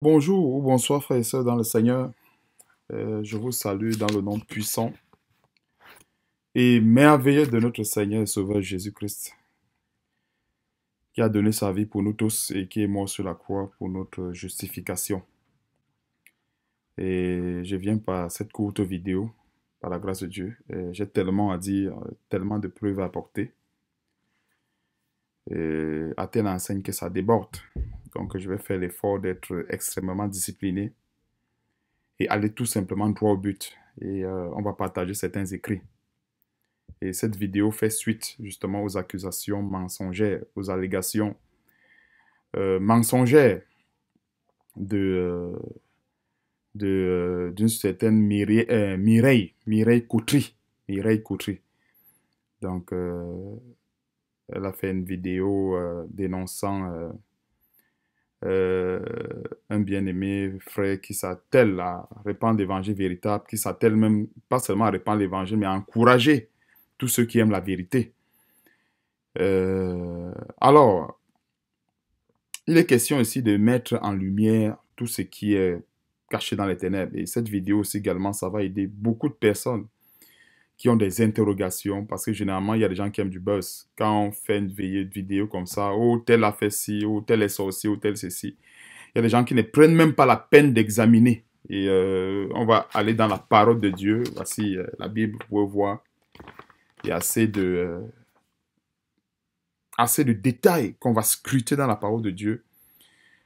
Bonjour ou bonsoir frères et sœurs dans le Seigneur. Je vous salue dans le nom puissant et merveilleux de notre Seigneur et Sauveur Jésus-Christ, qui a donné sa vie pour nous tous et qui est mort sur la croix pour notre justification. Et je viens par cette courte vidéo, par la grâce de Dieu. J'ai tellement à dire, tellement de preuves à apporter, à telle enseigne que ça déborde. Donc je vais faire l'effort d'être extrêmement discipliné et aller tout simplement droit au but. Et on va partager certains écrits. Et cette vidéo fait suite justement aux accusations mensongères, aux allégations mensongères de, d'une certaine Mireille Coutry. Mireille Coutry. Donc, elle a fait une vidéo dénonçant euh, un bien-aimé frère qui s'attelle à répandre l'évangile véritable, qui s'attelle même pas seulement à répandre l'évangile, mais à encourager tous ceux qui aiment la vérité. Alors, il est question ici de mettre en lumière tout ce qui est caché dans les ténèbres. Et cette vidéo aussi également, ça va aider beaucoup de personnes qui ont des interrogations parce que généralement, il y a des gens qui aiment du buzz. Quand on fait une vidéo comme ça, oh, tel a fait ci, oh, tel est sorcier, oh, tel ceci. Il y a des gens qui ne prennent même pas la peine d'examiner. Et on va aller dans la parole de Dieu. Voici la Bible, vous pouvez voir. Il y a assez de détails qu'on va scruter dans la parole de Dieu.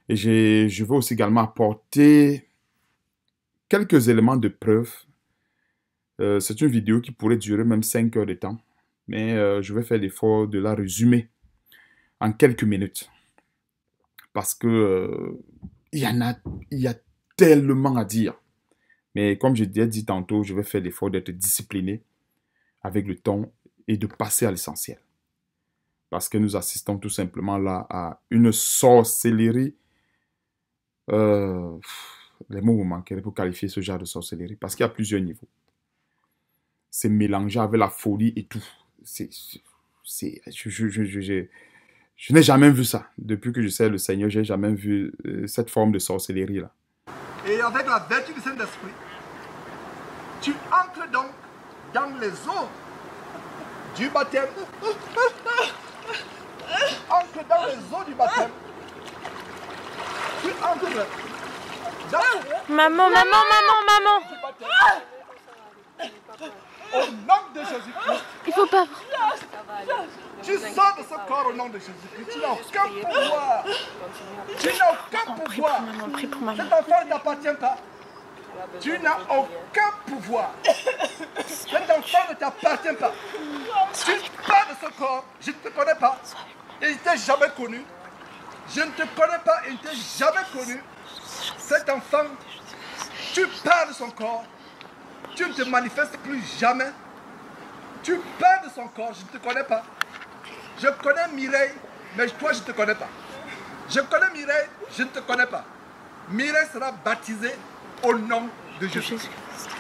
Et je veux aussi également apporter quelques éléments de preuve. C'est une vidéo qui pourrait durer même 5 heures de temps, mais je vais faire l'effort de la résumer en quelques minutes. Parce que il y a tellement à dire. Mais comme je l'ai dit tantôt, je vais faire l'effort d'être discipliné avec le temps et de passer à l'essentiel. Parce que nous assistons tout simplement là à une sorcellerie. Les mots vous manqueraient pour qualifier ce genre de sorcellerie. Parce qu'il y a plusieurs niveaux. C'est mélangé avec la folie et tout. Je n'ai jamais vu ça. Depuis que je sais le Seigneur, je n'ai jamais vu cette forme de sorcellerie là. Et avec la vertu du Saint-Esprit, tu entres donc dans les eaux du baptême. Tu entres dans les eaux du baptême. Tu entres dans Maman, maman. du baptême. Au nom de Jésus-Christ. Il faut pas. Tu sors de ce corps au nom de Jésus-Christ. Tu n'as aucun pouvoir. Tu n'as aucun pouvoir. Maman, prie pour maman. Cet enfant ne t'appartient pas. Tu n'as aucun pouvoir. Cet enfant ne t'appartient pas. Tu pars de ce corps. Je ne te connais pas. Et il ne t'a jamais connu. Je ne te connais pas et il ne t'a jamais connu. Cet enfant, tu pars de son corps. Tu ne te manifestes plus jamais. Tu pars de son corps. Je ne te connais pas. Je connais Mireille, mais toi, je ne te connais pas. Je connais Mireille, je ne te connais pas. Mireille sera baptisée au nom de Jésus.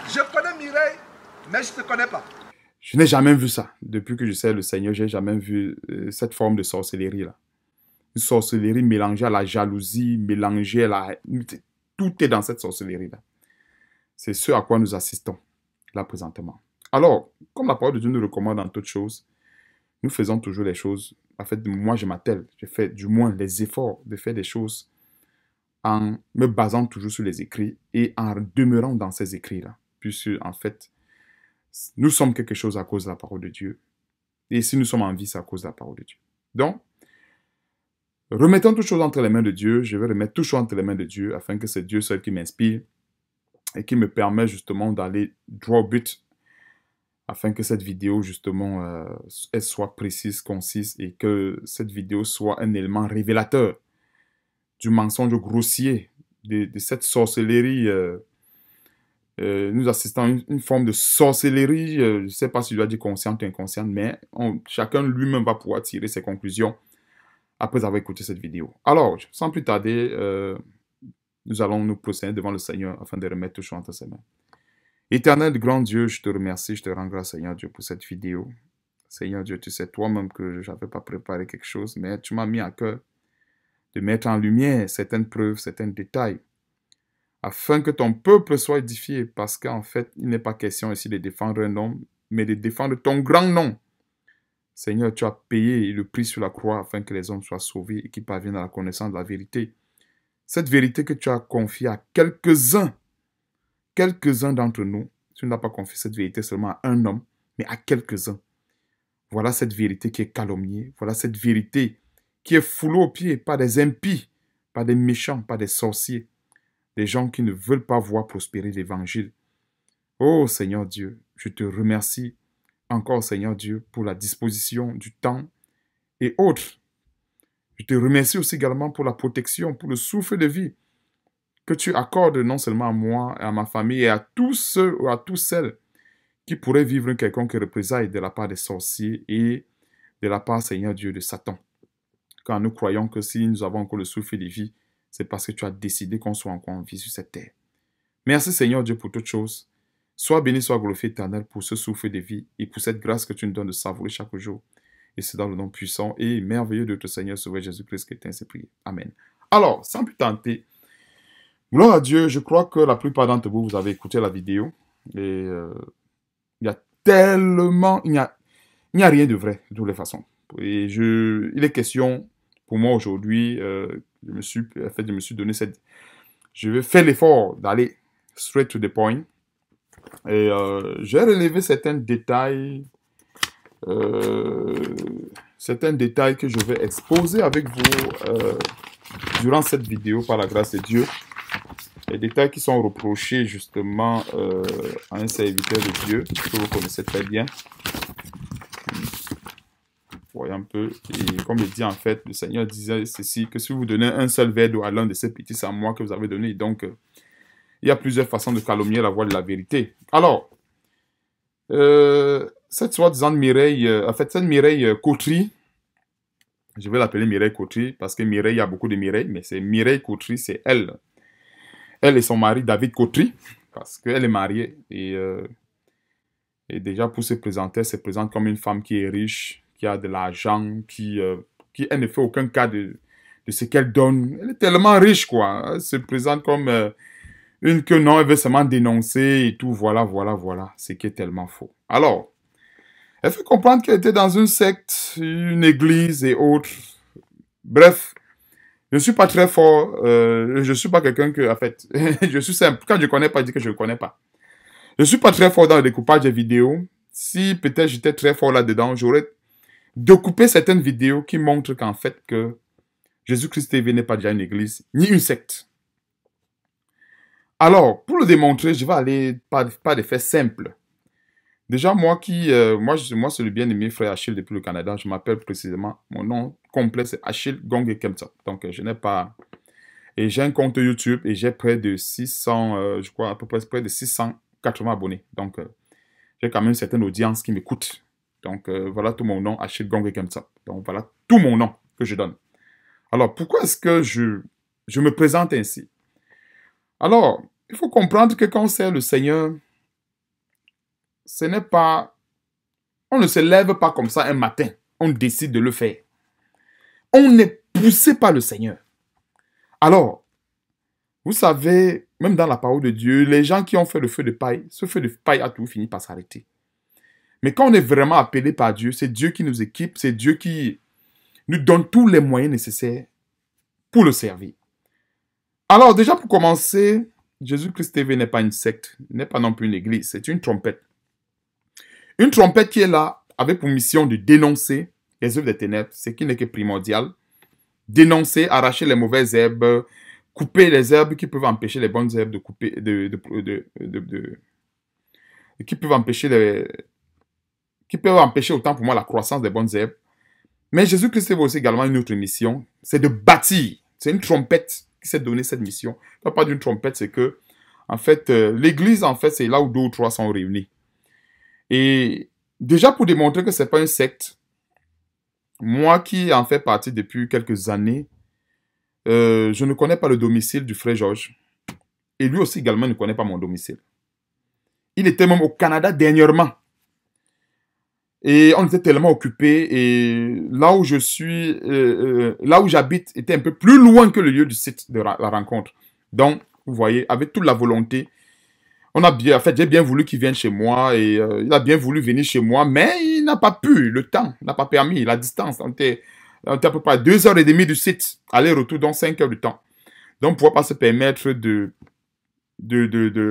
Je connais Mireille, mais je ne te connais pas. Je n'ai jamais vu ça. Depuis que je sais le Seigneur, je n'ai jamais vu cette forme de sorcellerie là. Une sorcellerie mélangée à la jalousie, mélangée à la... Tout est dans cette sorcellerie là. C'est ce à quoi nous assistons là présentement. Alors, comme la parole de Dieu nous recommande en toutes choses, nous faisons toujours les choses. En fait, moi, je m'attelle. Je fais du moins les efforts de faire des choses en me basant toujours sur les écrits et en demeurant dans ces écrits-là. Puisque, en fait, nous sommes quelque chose à cause de la parole de Dieu. Et si nous sommes en vie, c'est à cause de la parole de Dieu. Donc, remettons toutes choses entre les mains de Dieu. Je vais remettre toutes choses entre les mains de Dieu afin que c'est Dieu seul qui m'inspire et qui me permet justement d'aller droit au but afin que cette vidéo, justement, elle soit précise, concise et que cette vidéo soit un élément révélateur du mensonge grossier, de cette sorcellerie. Nous assistons à une forme de sorcellerie, je ne sais pas si je dois dire consciente ou inconsciente, mais chacun lui-même va pouvoir tirer ses conclusions après avoir écouté cette vidéo. Alors, sans plus tarder, nous allons nous procéder devant le Seigneur afin de remettre tout chose entre ses mains. Éternel grand Dieu, je te remercie, je te rends grâce, Seigneur Dieu, pour cette vidéo. Seigneur Dieu, tu sais toi-même que je n'avais pas préparé quelque chose, mais tu m'as mis à cœur de mettre en lumière certaines preuves, certains détails afin que ton peuple soit édifié, parce qu'en fait, il n'est pas question ici de défendre un homme, mais de défendre ton grand nom. Seigneur, tu as payé le prix sur la croix afin que les hommes soient sauvés et qu'ils parviennent à la connaissance de la vérité. Cette vérité que tu as confiée à quelques-uns d'entre nous, tu n'as pas confié cette vérité seulement à un homme, mais à quelques-uns. Voilà cette vérité qui est calomniée, voilà cette vérité qui est foulée aux pieds par des impies, par des méchants, par des sorciers, des gens qui ne veulent pas voir prospérer l'Évangile. Oh Seigneur Dieu, je te remercie encore Seigneur Dieu pour la disposition du temps et autres. Je te remercie aussi également pour la protection, pour le souffle de vie que tu accordes non seulement à moi et à ma famille et à tous ceux ou à tous celles qui pourraient vivre une quelconque représailles de la part des sorciers et de la part, Seigneur Dieu, de Satan. Car nous croyons que si nous avons encore le souffle de vie, c'est parce que tu as décidé qu'on soit encore en vie sur cette terre. Merci Seigneur Dieu pour toutes choses. Sois béni, sois glorifié éternel pour ce souffle de vie et pour cette grâce que tu nous donnes de savourer chaque jour. Et c'est dans le nom puissant et merveilleux de notre Seigneur Sauveur Jésus-Christ que tu as ainsi prié. Amen. Alors, sans plus tenter, gloire à Dieu, je crois que la plupart d'entre vous, vous avez écouté la vidéo. Et il y a tellement... Il n'y a rien de vrai, de toutes les façons. Et il est question, pour moi aujourd'hui, je me suis donné cette... Je vais faire l'effort d'aller straight to the point. Et j'ai relevé certains détails que je vais exposer avec vous durant cette vidéo par la grâce de Dieu. Les détails qui sont reprochés justement à un serviteur de Dieu que vous connaissez très bien. Voyez un peu. Et comme il dit en fait, le Seigneur disait ceci, que si vous donnez un seul verre d'eau à l'un de ces petits, c'est à moi que vous avez donné. Donc, il y a plusieurs façons de calomnier la voie de la vérité. Alors, cette soi-disant Mireille, en fait, cette Mireille Cautry, je vais l'appeler Mireille Cautry, parce que Mireille, il y a beaucoup de Mireille, mais c'est Mireille Cautry, c'est elle. Elle et son mari, David Cautry, parce qu'elle est mariée. Et déjà, pour se présenter, elle se présente comme une femme qui est riche, qui a de l'argent, qui elle ne fait aucun cas de ce qu'elle donne. Elle est tellement riche, quoi. Elle se présente comme une que non, elle veut seulement dénoncer et tout. Voilà. Ce qui est tellement faux. Alors, elle fait comprendre qu'elle était dans une secte, une église et autres. Bref, je ne suis pas très fort. Je ne suis pas quelqu'un que, en fait, je suis simple. Quand je ne connais pas, je dis que je ne connais pas. Je ne suis pas très fort dans le découpage des vidéos. Si peut-être j'étais très fort là-dedans, j'aurais découpé certaines vidéos qui montrent qu'en fait, que Jésus-Christ TV n'est pas déjà une église, ni une secte. Alors, pour le démontrer, je vais aller par des faits simples. Déjà, moi, c'est le bien-aimé frère Achille depuis le Canada. Je m'appelle précisément, mon nom complet, c'est Achille Gongé Kemtsop. Donc, je n'ai pas... Et j'ai un compte YouTube et j'ai près de 600, je crois, à peu près de 680 abonnés. Donc, j'ai quand même une certaine audience qui m'écoute. Donc, voilà tout mon nom, Achille Gongé Kemtsop. Donc, voilà tout mon nom que je donne. Alors, pourquoi est-ce que je me présente ainsi? Alors, il faut comprendre que quand c'est le Seigneur, ce n'est pas... On ne se lève pas comme ça un matin. On décide de le faire. On est poussé par le Seigneur. Alors, vous savez, même dans la parole de Dieu, les gens qui ont fait le feu de paille, ce feu de paille a tout fini par s'arrêter. Mais quand on est vraiment appelé par Dieu, c'est Dieu qui nous équipe, c'est Dieu qui nous donne tous les moyens nécessaires pour le servir. Alors déjà pour commencer, Jésus-Christ TV n'est pas une secte, n'est pas non plus une église, c'est une trompette. Une trompette qui est là avec pour mission de dénoncer les œuvres des ténèbres, ce qui n'est que primordial. Dénoncer, arracher les mauvaises herbes, couper les herbes qui peuvent empêcher les bonnes herbes de couper, qui peuvent empêcher autant pour moi la croissance des bonnes herbes. Mais Jésus-Christ a aussi également une autre mission, c'est de bâtir. C'est une trompette qui s'est donné cette mission. Quand on parle d'une trompette, c'est que, en fait, l'église, en fait, c'est là où 2 ou 3 sont réunis. Et déjà pour démontrer que ce n'est pas une secte, moi qui en fais partie depuis quelques années, je ne connais pas le domicile du frère Georges. Et lui aussi également ne connaît pas mon domicile. Il était même au Canada dernièrement. Et on était tellement occupés. Et là où je suis, là où j'habite était un peu plus loin que le lieu du site de la rencontre. Donc, vous voyez, avec toute la volonté. On a bien, en fait, j'ai bien voulu qu'il vienne chez moi et il a bien voulu venir chez moi, mais il n'a pas pu, le temps n'a pas permis, la distance. On était à peu près à 2h30 du site, aller-retour, donc 5 heures de temps. Donc, on ne pouvait pas se permettre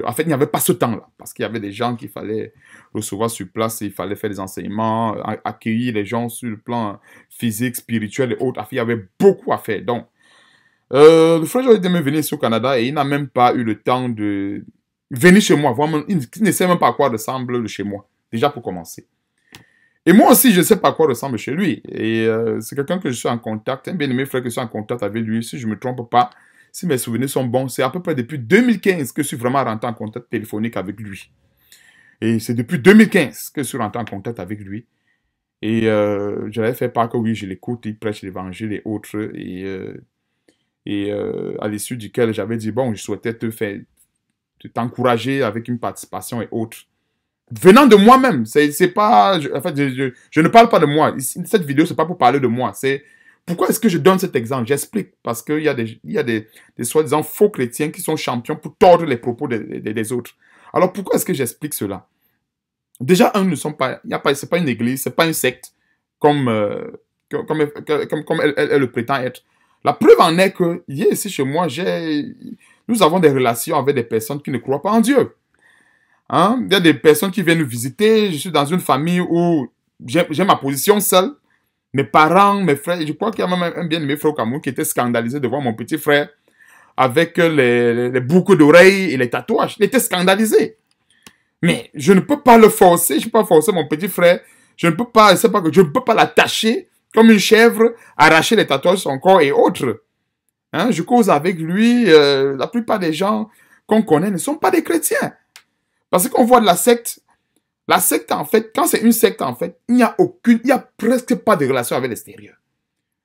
En fait, il n'y avait pas ce temps-là, parce qu'il y avait des gens qu'il fallait recevoir sur place, il fallait faire des enseignements, accueillir les gens sur le plan physique, spirituel et autres. Il y avait beaucoup à faire. Donc, le frère Joël est venu ici au Canada et il n'a même pas eu le temps de venir chez moi. Vraiment, il ne sait même pas à quoi ressemble le chez moi, déjà pour commencer. Et moi aussi, je ne sais pas à quoi ressemble chez lui. Et c'est quelqu'un que je suis en contact, un bien-aimé frère que je suis en contact avec lui, si je ne me trompe pas. Si mes souvenirs sont bons, c'est à peu près depuis 2015 que je suis vraiment rentré en contact téléphonique avec lui. Et c'est depuis 2015 que je suis rentré en contact avec lui. Et j'avais fait part que oui, je l'écoute, il prêche l'évangile et autres. Et à l'issue duquel j'avais dit, bon, je souhaitais t'encourager avec une participation et autres. Venant de moi-même, c'est pas... En fait, je ne parle pas de moi. Cette vidéo, c'est pas pour parler de moi. C'est... Pourquoi est-ce que je donne cet exemple? J'explique. Parce qu'il y a des soi-disant faux chrétiens qui sont champions pour tordre les propos des autres. Alors, pourquoi est-ce que j'explique cela? Déjà, c'est pas une église, c'est pas une secte, comme elle le prétend être. La preuve en est que, ici chez moi, nous avons des relations avec des personnes qui ne croient pas en Dieu. Hein? Il y a des personnes qui viennent nous visiter. Je suis dans une famille où j'ai ma position seule. Mes parents, mes frères, je crois qu'il y a même un bien-aimé frère au Cameroun qui était scandalisé de voir mon petit frère avec les boucles d'oreilles et les tatouages. Il était scandalisé. Mais je ne peux pas le forcer, je ne peux pas forcer mon petit frère. Je ne peux pas l'attacher comme une chèvre, arracher les tatouages de son corps et autres. Hein? Je cause avec lui. La plupart des gens qu'on connaît ne sont pas des chrétiens. Parce qu'on voit de la secte. La secte, en fait, quand c'est une secte, en fait, il n'y a presque pas de relation avec l'extérieur.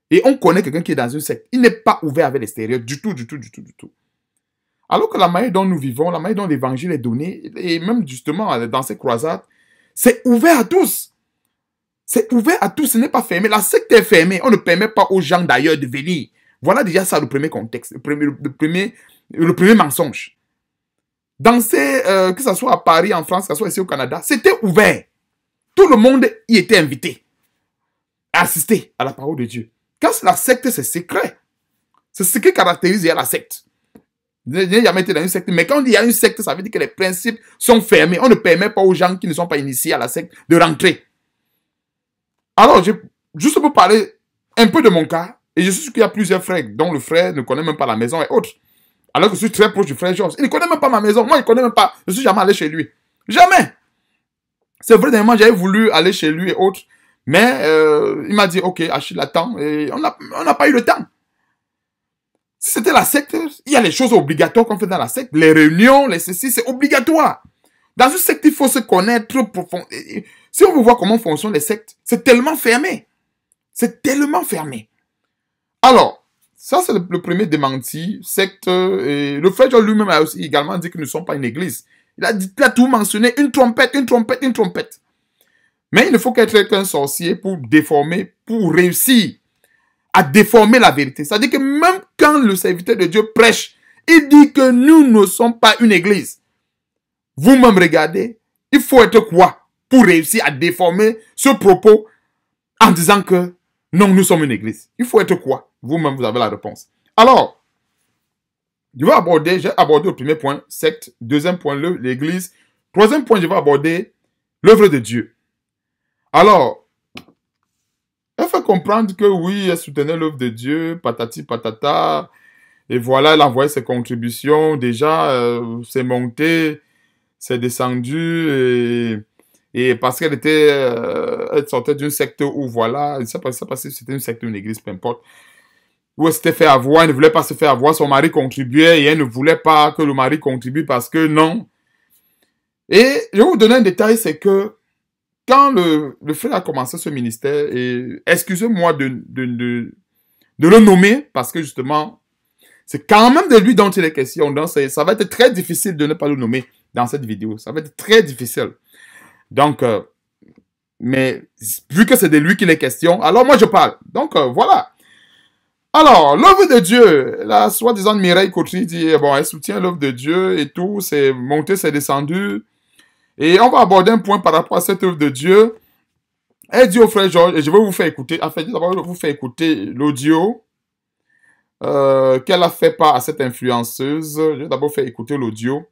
Et on connaît quelqu'un qui est dans une secte. Il n'est pas ouvert avec l'extérieur du tout. Alors que la manière dont nous vivons, la manière dont l'évangile est donné, et même justement dans ces croisades, c'est ouvert à tous. C'est ouvert à tous, ce n'est pas fermé. La secte est fermée. On ne permet pas aux gens d'ailleurs de venir. Voilà déjà ça le premier contexte, le premier mensonge. Dans que ce soit à Paris, en France, que ce soit ici au Canada, c'était ouvert. Tout le monde y était invité à assister à la parole de Dieu. Quand la secte, c'est secret. C'est ce qui caractérise la secte. Je n'ai jamais été dans une secte, mais quand il y a une secte, ça veut dire que les principes sont fermés. On ne permet pas aux gens qui ne sont pas initiés à la secte de rentrer. Alors, juste pour parler un peu de mon cas, et je suis sûr qu'il y a plusieurs frères dont le frère ne connaît même pas la maison et autres. Alors que je suis très proche du frère Georges. Il ne connaît même pas ma maison. Moi, il ne connaît même pas. Je ne suis jamais allé chez lui. Jamais. C'est vrai, dernièrement, j'avais voulu aller chez lui et autres. Mais il m'a dit, ok, Achille, attends. Et on n'a pas eu le temps. Si c'était la secte, il y a les choses obligatoires qu'on fait dans la secte. Les réunions, les ceci, c'est obligatoire. Dans une secte, il faut se connaître profondément. Si on veut voir comment fonctionnent les sectes, c'est tellement fermé. C'est tellement fermé. Alors, ça, c'est le premier démenti, secte. Et le frère John lui-même a aussi également dit que nous ne sommes pas une église. Il a tout mentionné, une trompette. Mais il ne faut qu'être qu'un sorcier pour réussir à déformer la vérité. C'est-à-dire que même quand le serviteur de Dieu prêche, il dit que nous ne sommes pas une église. Vous-même regardez, il faut être quoi pour réussir à déformer ce propos en disant que non, nous sommes une église. Il faut être quoi? Vous-même, vous avez la réponse. Alors, j'ai abordé le premier point, secte. Deuxième point, l'église. Troisième point, je vais aborder l'œuvre de Dieu. Alors, elle fait comprendre que oui, elle soutenait l'œuvre de Dieu, patati patata. Et voilà, elle a envoyé ses contributions. Déjà, c'est monté, c'est descendu. Et parce qu'elle elle sortait d'une secte où, voilà, je ne sais pas si c'était une secte ou une église, peu importe, où elle s'était fait avoir, elle ne voulait pas se faire avoir, son mari contribuait et elle ne voulait pas que le mari contribue parce que non. Et je vais vous donner un détail, c'est que quand le frère a commencé ce ministère, et excusez-moi de le nommer, parce que justement, c'est quand même de lui dont il est question, donc ça va être très difficile de ne pas le nommer dans cette vidéo, ça va être très difficile. Donc, mais vu que c'est de lui qu'il est question, alors moi je parle. Donc, voilà. Alors, l'œuvre de Dieu, la soi-disant Mireille Cottry dit, bon, elle soutient l'œuvre de Dieu et tout, c'est monté, c'est descendu. Et on va aborder un point par rapport à cette œuvre de Dieu. Elle dit au frère Georges, et je vais vous faire écouter, en fait, d'abord, je vais vous faire écouter l'audio qu'elle a fait part à cette influenceuse. Je vais d'abord faire écouter l'audio.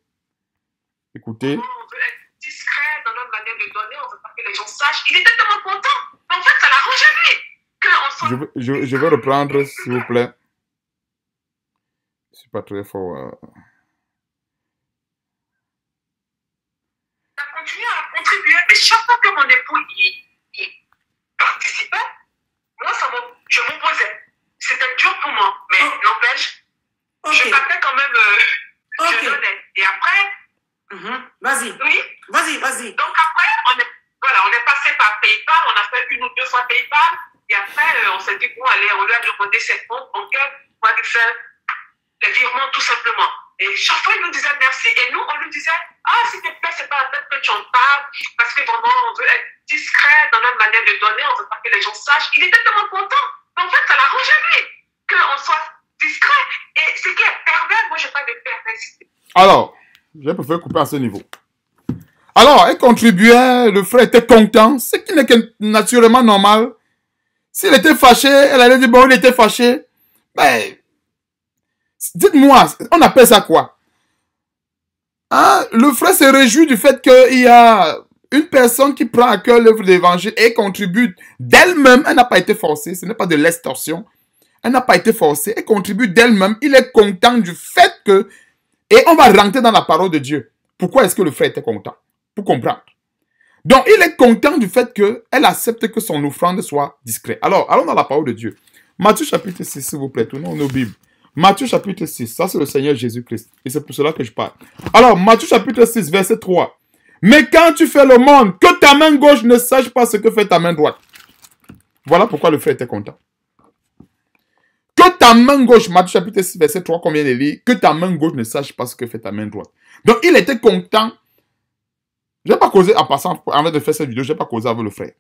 Écoutez. On veut être discret dans notre manière de donner, on veut pas que les gens sachent. Il était tellement content. En fait, ça l'arrangeait lui. Je vais reprendre, s'il vous plaît. Je suis pas très fort. Ça a continué à contribuer, mais chaque fois que mon époux il participait, moi, je m'opposais. C'était dur pour moi, mais n'empêche, je partais quand même, je donnais. Et après, vas-y. Oui. Vas-y. Donc après, on est passé par PayPal, on a fait 1 ou 2 fois PayPal, et après, on s'est dit, bon, allez, on lui a demandé ses comptes bancaires pour aller faire les virements tout simplement. Et chaque fois, il nous disait merci. Et nous, on lui disait, ah, s'il te plaît, c'est pas la peine que tu en parles, parce que vraiment, on veut être discret dans notre manière de donner, on veut pas que les gens sachent. Il était tellement content. En fait, ça l'arrangeait lui, qu'on soit discret. Et ce qui est pervers, moi, je n'ai pas de perversité. Alors, je préfère couper à ce niveau. Alors, elle contribuait, le frère était content, ce qui n'est que naturellement normal. S'il était fâché, elle allait dire, bon, il était fâché. Ben, dites-moi, on appelle ça quoi? Hein? Le frère se réjouit du fait qu'il y a une personne qui prend à cœur l'œuvre de l'évangile et contribue d'elle-même. Elle n'a pas été forcée, ce n'est pas de l'extorsion. Elle n'a pas été forcée, elle contribue d'elle-même. Il est content du fait que... Et on va rentrer dans la parole de Dieu. Pourquoi est-ce que le frère était content? Pour comprendre. Donc, il est content du fait qu'elle accepte que son offrande soit discrète. Alors, allons dans la parole de Dieu. Matthieu chapitre 6, s'il vous plaît, tournons nos Bibles. Matthieu chapitre 6, ça c'est le Seigneur Jésus-Christ. Et c'est pour cela que je parle. Alors, Matthieu chapitre 6, verset 3. Mais quand tu fais le monde, que ta main gauche ne sache pas ce que fait ta main droite. Voilà pourquoi le frère était content. Que ta main gauche, Matthieu chapitre 6, verset 3, qu'on vient de lire, que ta main gauche ne sache pas ce que fait ta main droite. Donc, il était content. Je n'ai pas causé, en passant, avant de faire cette vidéo, je n'ai pas causé avec le frère.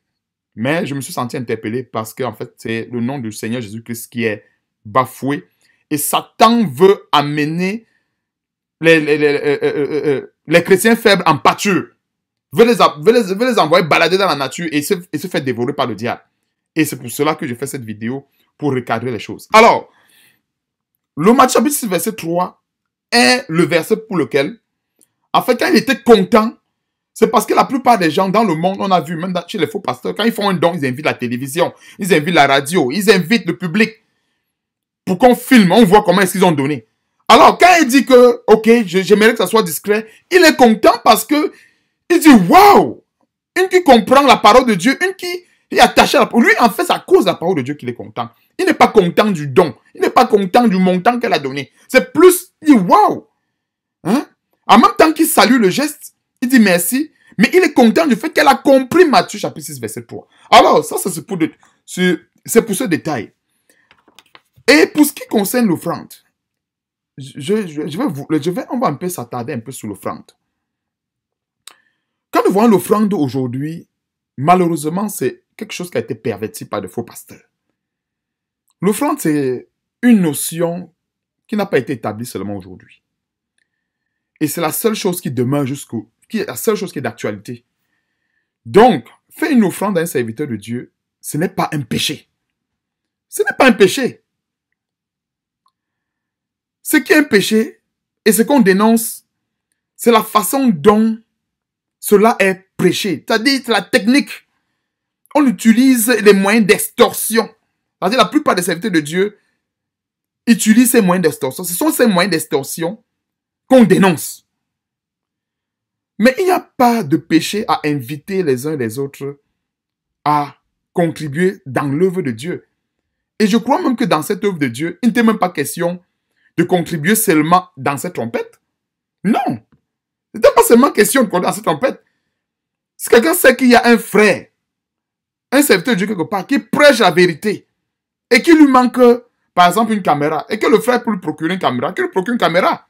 Mais je me suis senti interpellé parce que, en fait, c'est le nom du Seigneur Jésus-Christ qui est bafoué. Et Satan veut amener les chrétiens faibles en pâture. Veut les envoyer balader dans la nature et se faire dévorer par le diable. Et c'est pour cela que je fais cette vidéo, pour recadrer les choses. Alors, le Matthieu chapitre 6, verset 3 est le verset pour lequel, en fait, quand il était content, c'est parce que la plupart des gens dans le monde, on a vu, même chez les faux pasteurs, quand ils font un don, ils invitent la télévision, ils invitent la radio, ils invitent le public pour qu'on filme, on voit comment est-ce qu'ils ont donné. Alors, quand il dit que, ok, j'aimerais que ça soit discret, il est content parce que il dit, waouh, une qui comprend la parole de Dieu, une qui est attachée à la parole. Lui, en fait, c'est à cause de la parole de Dieu qu'il est content. Il n'est pas content du don. Il n'est pas content du montant qu'elle a donné. C'est plus, il dit, waouh. Hein? En même temps qu'il salue le geste, il dit merci, mais il est content du fait qu'elle a compris Matthieu chapitre 6, verset 3. Alors, ça, c'est pour ce détail. Et pour ce qui concerne l'offrande, on va un peu s'attarder un peu sur l'offrande. Quand nous voyons l'offrande aujourd'hui, malheureusement, c'est quelque chose qui a été perverti par de faux pasteurs. L'offrande, c'est une notion qui n'a pas été établie seulement aujourd'hui. Et c'est la seule chose qui demeure la seule chose qui est d'actualité. Donc, faire une offrande à un serviteur de Dieu, ce n'est pas un péché. Ce n'est pas un péché. Ce qui est un péché, et ce qu'on dénonce, c'est la façon dont cela est prêché. C'est-à-dire, c'est la technique. On utilise les moyens d'extorsion. C'est-à-dire, la plupart des serviteurs de Dieu utilisent ces moyens d'extorsion. Ce sont ces moyens d'extorsion qu'on dénonce. Mais il n'y a pas de péché à inviter les uns et les autres à contribuer dans l'œuvre de Dieu. Et je crois même que dans cette œuvre de Dieu, il n'était même pas question de contribuer seulement dans cette trompette. Non. Il n'était pas seulement question de contribuer dans cette trompette. Si quelqu'un sait qu'il y a un frère, un serviteur de Dieu quelque part, qui prêche la vérité et qu'il lui manque, par exemple, une caméra, et que le frère peut lui procurer une caméra, qu'il lui procure une caméra.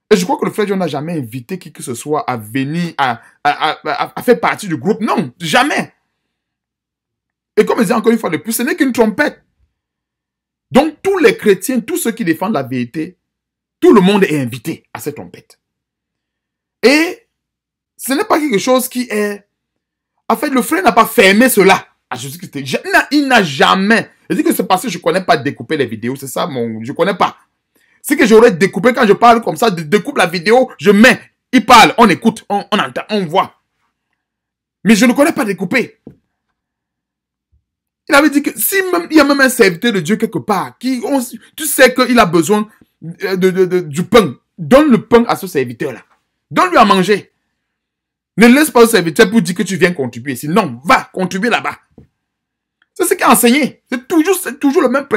Et je crois que le frère John n'a jamais invité qui que ce soit à venir, à faire partie du groupe. Non, jamais. Et comme je disais encore une fois de plus, ce n'est qu'une trompette. Donc, tous les chrétiens, tous ceux qui défendent la vérité, tout le monde est invité à cette trompette. Et ce n'est pas quelque chose qui est... En fait, le frère n'a pas fermé cela à Jésus-Christ. Il n'a jamais... Je dis que c'est parce que je ne connais pas découper les vidéos. C'est ça, je ne connais pas. C'est que j'aurais découpé quand je parle comme ça, je découpe la vidéo, je mets, il parle, on écoute, on entend, on voit. Mais je ne connais pas découper. Il avait dit que si même, il y a même un serviteur de Dieu quelque part, tu sais qu'il a besoin du pain, donne le pain à ce serviteur-là. Donne-lui à manger. Ne laisse pas le serviteur pour dire que tu viens contribuer. Sinon, va contribuer là-bas. C'est ce qu'il a enseigné. C'est toujours le même...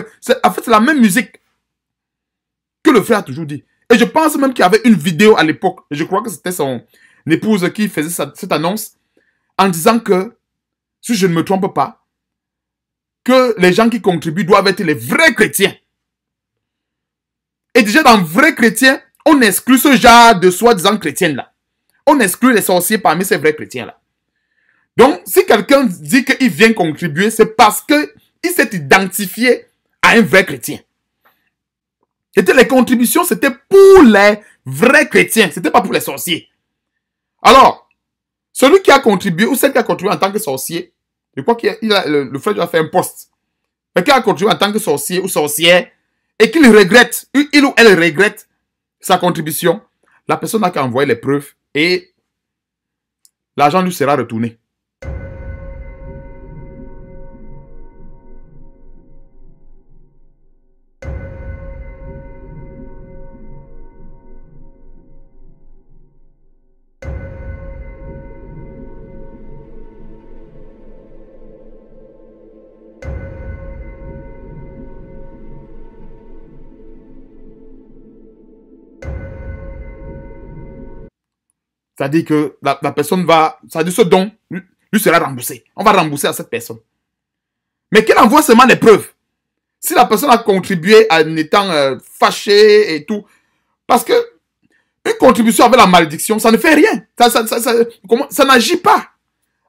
En fait, c'est la même musique que le frère a toujours dit. Et je pense même qu'il y avait une vidéo à l'époque. Je crois que c'était son épouse qui faisait cette annonce en disant que, si je ne me trompe pas, que les gens qui contribuent doivent être les vrais chrétiens. Et déjà, dans vrais chrétiens, on exclut ce genre de soi-disant chrétiens-là. On exclut les sorciers parmi ces vrais chrétiens-là. Donc, si quelqu'un dit qu'il vient contribuer, c'est parce qu'il s'est identifié à un vrai chrétien. Les contributions, c'était pour les vrais chrétiens. C'était pas pour les sorciers. Alors, celui qui a contribué, ou celle qui a contribué en tant que sorcier, je crois que le frère a fait un post. Mais qui a contribué en tant que sorcier ou sorcière, et qu'il regrette, il ou elle regrette sa contribution, la personne n'a qu'à envoyer les preuves et l'argent lui sera retourné. C'est-à-dire que la personne va... C'est-à-dire ce don lui sera remboursé. On va rembourser à cette personne. Mais qu'elle envoie seulement les preuves. Si la personne a contribué en étant fâchée et tout. Parce que une contribution avec la malédiction, ça ne fait rien. Ça n'agit pas.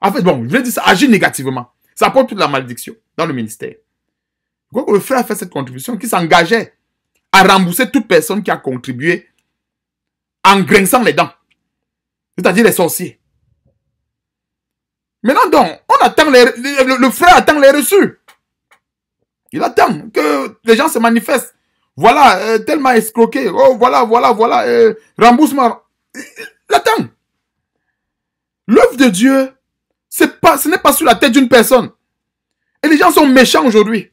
En fait, bon, je vais dire ça agit négativement. Ça apporte toute la malédiction dans le ministère. Je crois que le frère a fait cette contribution qui s'engageait à rembourser toute personne qui a contribué en grinçant les dents. C'est-à-dire les sorciers. Maintenant donc, on attend le frère attend les reçus. Il attend que les gens se manifestent. Voilà, tel m'a escroqué. Oh, voilà, remboursement. Il attend. L'œuvre de Dieu, ce n'est pas sur la tête d'une personne. Et les gens sont méchants aujourd'hui.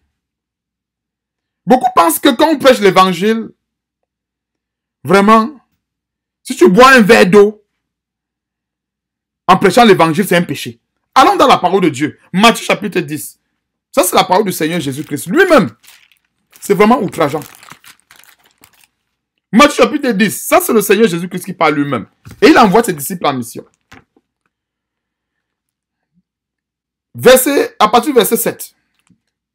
Beaucoup pensent que quand on prêche l'évangile, vraiment, si tu bois un verre d'eau, en prêchant l'évangile, c'est un péché. Allons dans la parole de Dieu. Matthieu chapitre 10. Ça, c'est la parole du Seigneur Jésus-Christ. Lui-même. C'est vraiment outrageant. Matthieu chapitre 10. Ça, c'est le Seigneur Jésus-Christ qui parle lui-même. Et il envoie ses disciples en mission. À partir du verset 7.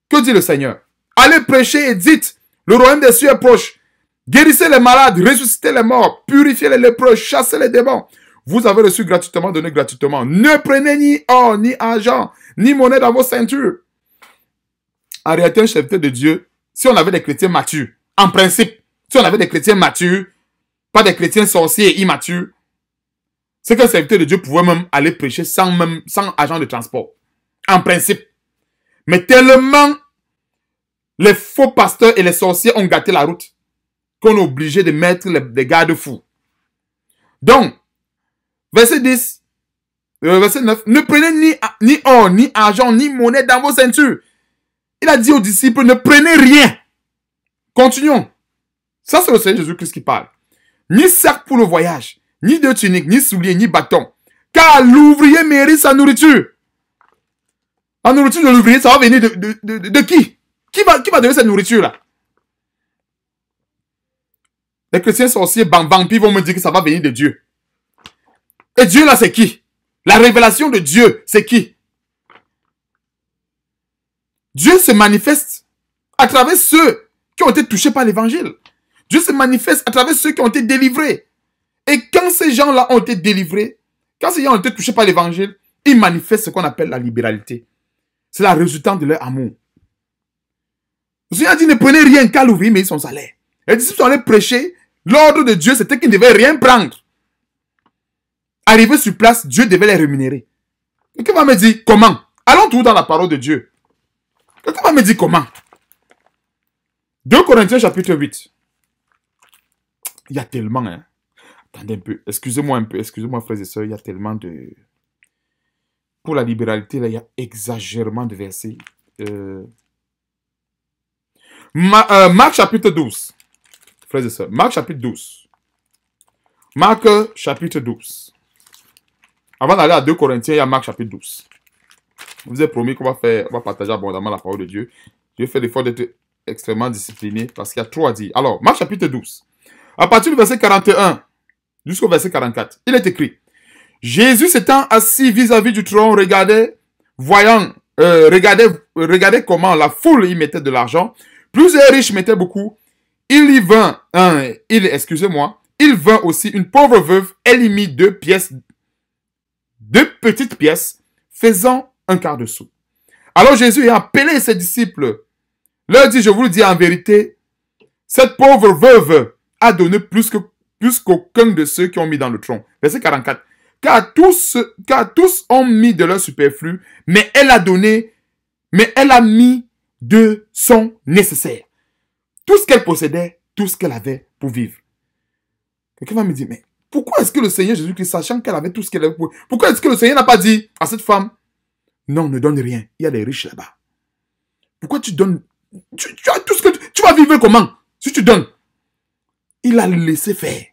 Que dit le Seigneur? Allez prêcher et dites, le royaume des cieux est proche. Guérissez les malades, ressuscitez les morts, purifiez les lépreux, chassez les démons. Vous avez reçu gratuitement, donné gratuitement. Ne prenez ni or, ni argent, ni monnaie dans vos ceintures. En réalité, un serviteur de Dieu, si on avait des chrétiens matures, en principe, si on avait des chrétiens matures, pas des chrétiens sorciers et immatures, c'est qu'un serviteur de Dieu pouvait même aller prêcher sans agent de transport. En principe. Mais tellement les faux pasteurs et les sorciers ont gâté la route qu'on est obligé de mettre des garde-fous. Donc, verset 10, verset 9, ne prenez ni or, ni argent, ni monnaie dans vos ceintures. Il a dit aux disciples, ne prenez rien. Continuons. Ça, c'est le Seigneur Jésus-Christ qui parle. Ni sac pour le voyage, ni de tunique, ni souliers, ni bâton. Car l'ouvrier mérite sa nourriture. La nourriture de l'ouvrier, ça va venir de qui? Qui va donner cette nourriture-là? Les chrétiens sorciers, vampires vont me dire que ça va venir de Dieu. Et Dieu là, c'est qui? La révélation de Dieu, c'est qui? Dieu se manifeste à travers ceux qui ont été touchés par l'évangile. Dieu se manifeste à travers ceux qui ont été délivrés. Et quand ces gens-là ont été délivrés, quand ces gens ont été touchés par l'évangile, ils manifestent ce qu'on appelle la libéralité. C'est la résultante de leur amour. Le Seigneur a dit, ne prenez rien qu'à l'ouvrier, mais son salaire. Les disciples sont allés prêcher. L'ordre de Dieu, c'était qu'ils ne devaient rien prendre. Arrivés sur place, Dieu devait les rémunérer. Quelqu'un va me dire, comment? Allons tout dans la parole de Dieu. Quelqu'un va me dire, comment? 2 Corinthiens chapitre 8. Il y a tellement, hein. Attendez un peu. Excusez-moi un peu. Excusez-moi, frères et sœurs. Il y a tellement de... Pour la libéralité, là, il y a exagérément de versets. Marc chapitre 12. Frères et sœurs. Marc chapitre 12. Marc chapitre 12. Avant d'aller à 2 Corinthiens, il y a Marc chapitre 12. Je vous ai promis qu'on va partager abondamment la parole de Dieu. Je vais faire l'effort d'être extrêmement discipliné parce qu'il y a trop à dire. Alors, Marc chapitre 12. À partir du verset 41 jusqu'au verset 44, il est écrit: Jésus s'étant assis vis-à-vis du trône, regardait comment la foule y mettait de l'argent. Plusieurs riches mettaient beaucoup. Il vint aussi une pauvre veuve, elle y mit 2 petites pièces, faisant un quart de sou. Alors Jésus ayant appelé ses disciples, leur dit, je vous le dis en vérité, cette pauvre veuve a donné plus qu'aucun de ceux qui ont mis dans le tronc. Verset 44. Car tous ont mis de leur superflu, mais elle a mis de son nécessaire. Tout ce qu'elle possédait, tout ce qu'elle avait pour vivre. Quelqu'un va me dire, mais pourquoi est-ce que le Seigneur Jésus-Christ, sachant qu'elle avait tout ce qu'elle avait pour... Pourquoi est-ce que le Seigneur n'a pas dit à cette femme, non, ne donne rien, il y a des riches là-bas. Pourquoi tu donnes... Tu as tout ce que... Tu vas vivre comment si tu donnes? Il a laissé faire.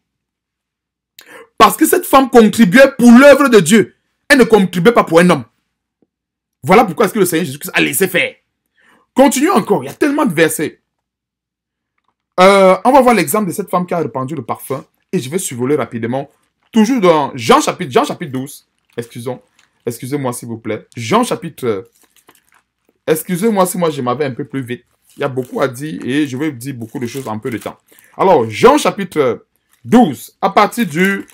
Parce que cette femme contribuait pour l'œuvre de Dieu. Elle ne contribuait pas pour un homme. Voilà pourquoi est-ce que le Seigneur Jésus-Christ a laissé faire. Continuons encore, il y a tellement de versets. On va voir l'exemple de cette femme qui a répandu le parfum. Et je vais survoler rapidement. Toujours dans Jean chapitre 12. Excusez-moi s'il vous plaît. Jean chapitre... Excusez-moi si moi je m'avais un peu plus vite. Il y a beaucoup à dire et je vais dire beaucoup de choses en peu de temps. Alors, Jean chapitre 12. À partir du...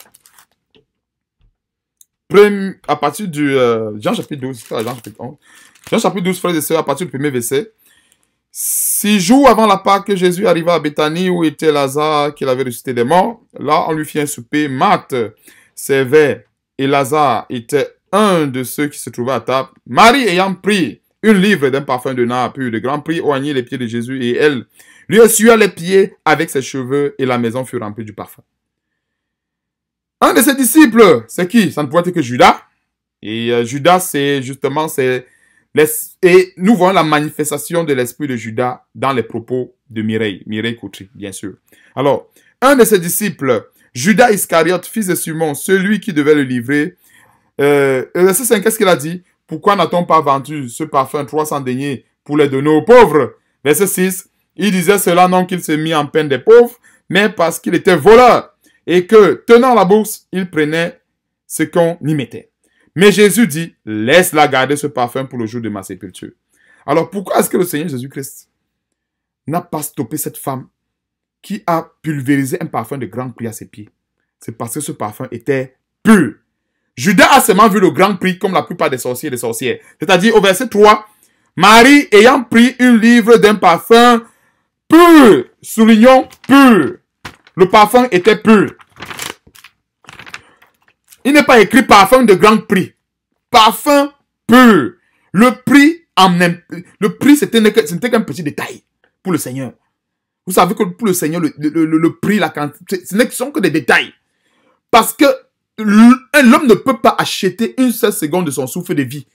Jean chapitre 12. Jean chapitre 11. Jean chapitre 12, frères et sœurs, à partir du premier verset. 6 jours avant la Pâque, Jésus arriva à Béthanie où était Lazare qu'il avait ressuscité des morts. Là, on lui fit un souper. Marthe servait et Lazare était un de ceux qui se trouvaient à table. Marie ayant pris une livre d'un parfum de nard pur de grand prix, oignit les pieds de Jésus et elle lui essuya les pieds avec ses cheveux et la maison fut remplie du parfum. Un de ses disciples, c'est qui? Ça ne pouvait être que Judas. Et Judas, c'est justement... Et nous voyons la manifestation de l'esprit de Judas dans les propos de Mireille Coutry, bien sûr. Alors, un de ses disciples, Judas Iscariote, fils de Simon, celui qui devait le livrer, verset 5, qu'est-ce qu'il a dit? Pourquoi n'a-t-on pas vendu ce parfum 300 deniers pour les donner aux pauvres? Verset 6, il disait cela non qu'il s'est mis en peine des pauvres, mais parce qu'il était voleur, et que, tenant la bourse, il prenait ce qu'on y mettait. Mais Jésus dit, laisse-la garder ce parfum pour le jour de ma sépulture. Alors pourquoi est-ce que le Seigneur Jésus-Christ n'a pas stoppé cette femme qui a pulvérisé un parfum de grand prix à ses pieds? C'est parce que ce parfum était pur. Judas a seulement vu le grand prix comme la plupart des sorciers et des sorcières. C'est-à-dire au verset 3, Marie ayant pris une livre d'un parfum pur, soulignons pur. Le parfum était pur. Il n'est pas écrit parfum de grand prix. Parfum pur. Le prix, ce n'était qu'un petit détail pour le Seigneur. Vous savez que pour le Seigneur, le prix, la quantité, ce ne sont que des détails. Parce que l'homme ne peut pas acheter une seule seconde de son souffle de vie.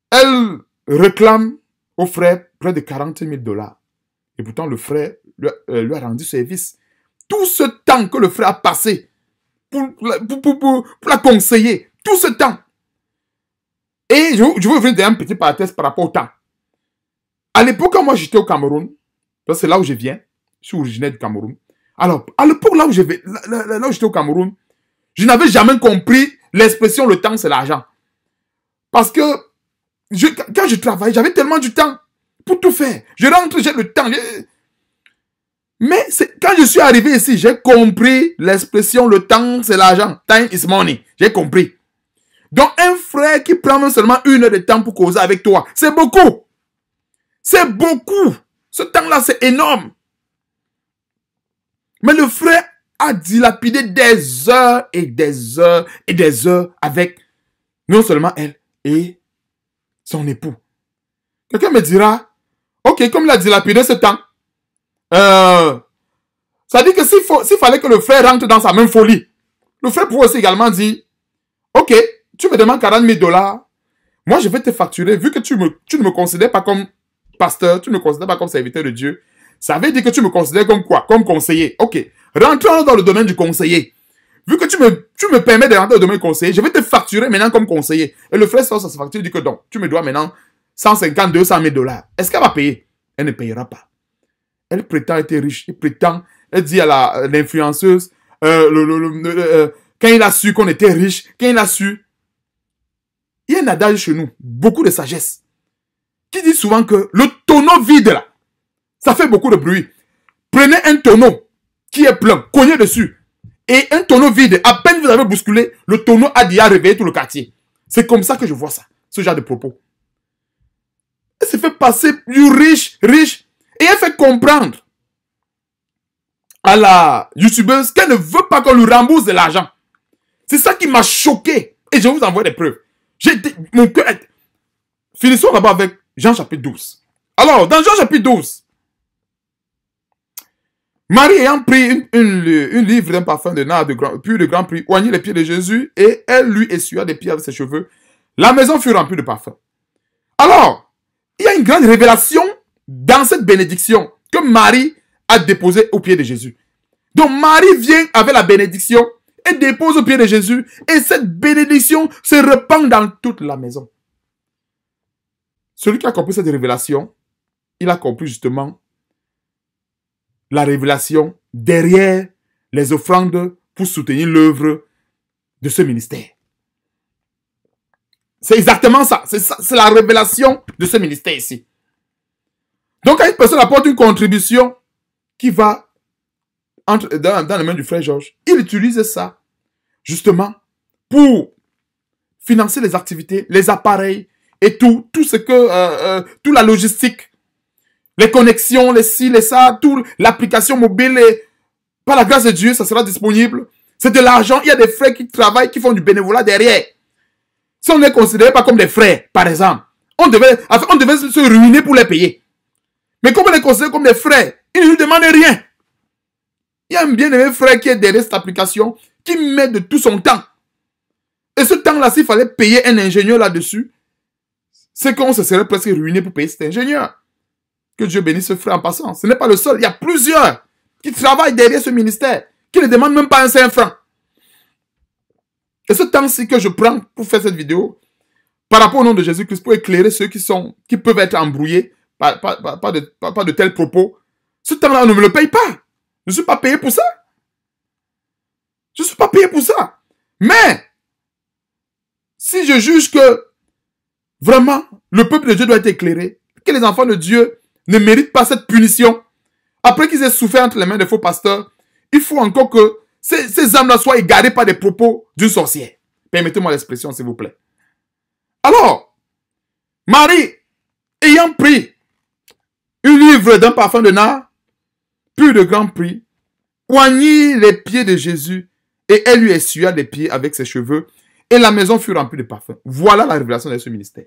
Elle réclame au frère près de 40 000 $. Et pourtant, le frère lui a rendu service. Tout ce temps que le frère a passé pour la conseiller. Tout ce temps. Et je veux ouvrir un petit parenthèse par rapport au temps. À l'époque, quand moi j'étais au Cameroun, c'est là où je viens, je suis originaire du Cameroun. Alors, à l'époque, là où j'étais au Cameroun, je n'avais jamais compris l'expression le temps, c'est l'argent. Parce que quand je travaillais, j'avais tellement du temps pour tout faire. Je rentre, j'ai le temps. Mais quand je suis arrivé ici, j'ai compris l'expression le temps, c'est l'argent. Time is money. J'ai compris. Donc, un frère qui prend seulement 1 heure de temps pour causer avec toi, c'est beaucoup. C'est beaucoup. Ce temps-là, c'est énorme. Mais le frère a dilapidé des heures et des heures et des heures avec non seulement elle et son époux. Quelqu'un me dira, ok, comme il a dilapidé ce temps, ça dit que s'il fallait que le frère rentre dans sa même folie, le frère pourrait aussi également dire, ok, tu me demandes 40 000 $, moi je vais te facturer, vu que tu ne me considères pas comme pasteur, tu ne me considères pas comme serviteur de Dieu, ça veut dire que tu me considères comme quoi? Comme conseiller. Ok, rentrons dans le domaine du conseiller. Vu que tu me permets de rentrer dans le domaine du conseiller, je vais te facturer maintenant comme conseiller. Et le frère sort sa facture et dit que donc, tu me dois maintenant 150, 200 000 $. Est-ce qu'elle va payer? Elle ne payera pas. Elle prétend être riche. Elle dit à l'influenceuse, quand il a su qu'on était riche, quand il a su, il y a un adage chez nous, beaucoup de sagesse, qui dit souvent que le tonneau vide là, ça fait beaucoup de bruit. Prenez un tonneau qui est plein, cognez dessus. Et un tonneau vide, à peine vous avez bousculé, le tonneau a déjà réveillé tout le quartier. C'est comme ça que je vois ça, ce genre de propos. Elle se fait passer plus riche, et elle fait comprendre à la youtubeuse qu'elle ne veut pas qu'on lui rembourse de l'argent. C'est ça qui m'a choqué. Et je vous envoie des preuves. Mon cœur est... Finissons d'abord avec Jean chapitre 12. Alors, dans Jean chapitre 12, Marie ayant pris une livre d'un parfum de nard puis de grand prix, oignit les pieds de Jésus et elle lui essuya des pieds avec ses cheveux. La maison fut remplie de parfum. Alors, il y a une grande révélation dans cette bénédiction que Marie a déposée aux pieds de Jésus. Donc Marie vient avec la bénédiction et dépose aux pieds de Jésus et cette bénédiction se répand dans toute la maison. Celui qui a compris cette révélation, il a compris justement la révélation derrière les offrandes pour soutenir l'œuvre de ce ministère. C'est exactement ça. C'est la révélation de ce ministère ici. Donc, quand une personne apporte une contribution qui va dans les mains du frère Georges, il utilise ça justement pour financer les activités, les appareils et tout ce que, toute la logistique, les connexions, les ci, les ça, toute l'application mobile. Et par la grâce de Dieu, ça sera disponible. C'est de l'argent. Il y a des frères qui travaillent, qui font du bénévolat derrière. Si on ne les considérait pas comme des frères, par exemple, on devait se ruiner pour les payer. Mais comme on les considère comme des frères, ils ne nous demandent rien. Il y a un bien-aimé frère qui est derrière cette application, qui met de tout son temps. Et ce temps-là, s'il fallait payer un ingénieur là-dessus, c'est qu'on se serait presque ruiné pour payer cet ingénieur. Que Dieu bénisse ce frère en passant. Ce n'est pas le seul. Il y a plusieurs qui travaillent derrière ce ministère, qui ne demandent même pas un 5 francs. Et ce temps-ci que je prends pour faire cette vidéo, par rapport au nom de Jésus-Christ, pour éclairer ceux qui peuvent être embrouillés par de tels propos, ce temps-là, on ne me le paye pas. Je ne suis pas payé pour ça. Je ne suis pas payé pour ça. Mais, si je juge que vraiment, le peuple de Dieu doit être éclairé, que les enfants de Dieu ne méritent pas cette punition, après qu'ils aient souffert entre les mains des faux pasteurs, il faut encore que ces âmes-là soient égarées par des propos d'une sorcière. Permettez-moi l'expression, s'il vous plaît. Alors, Marie, ayant pris une livre d'un parfum de nard, puis de grand prix, oignit les pieds de Jésus et elle lui essuya les pieds avec ses cheveux et la maison fut remplie de parfum. Voilà la révélation de ce ministère.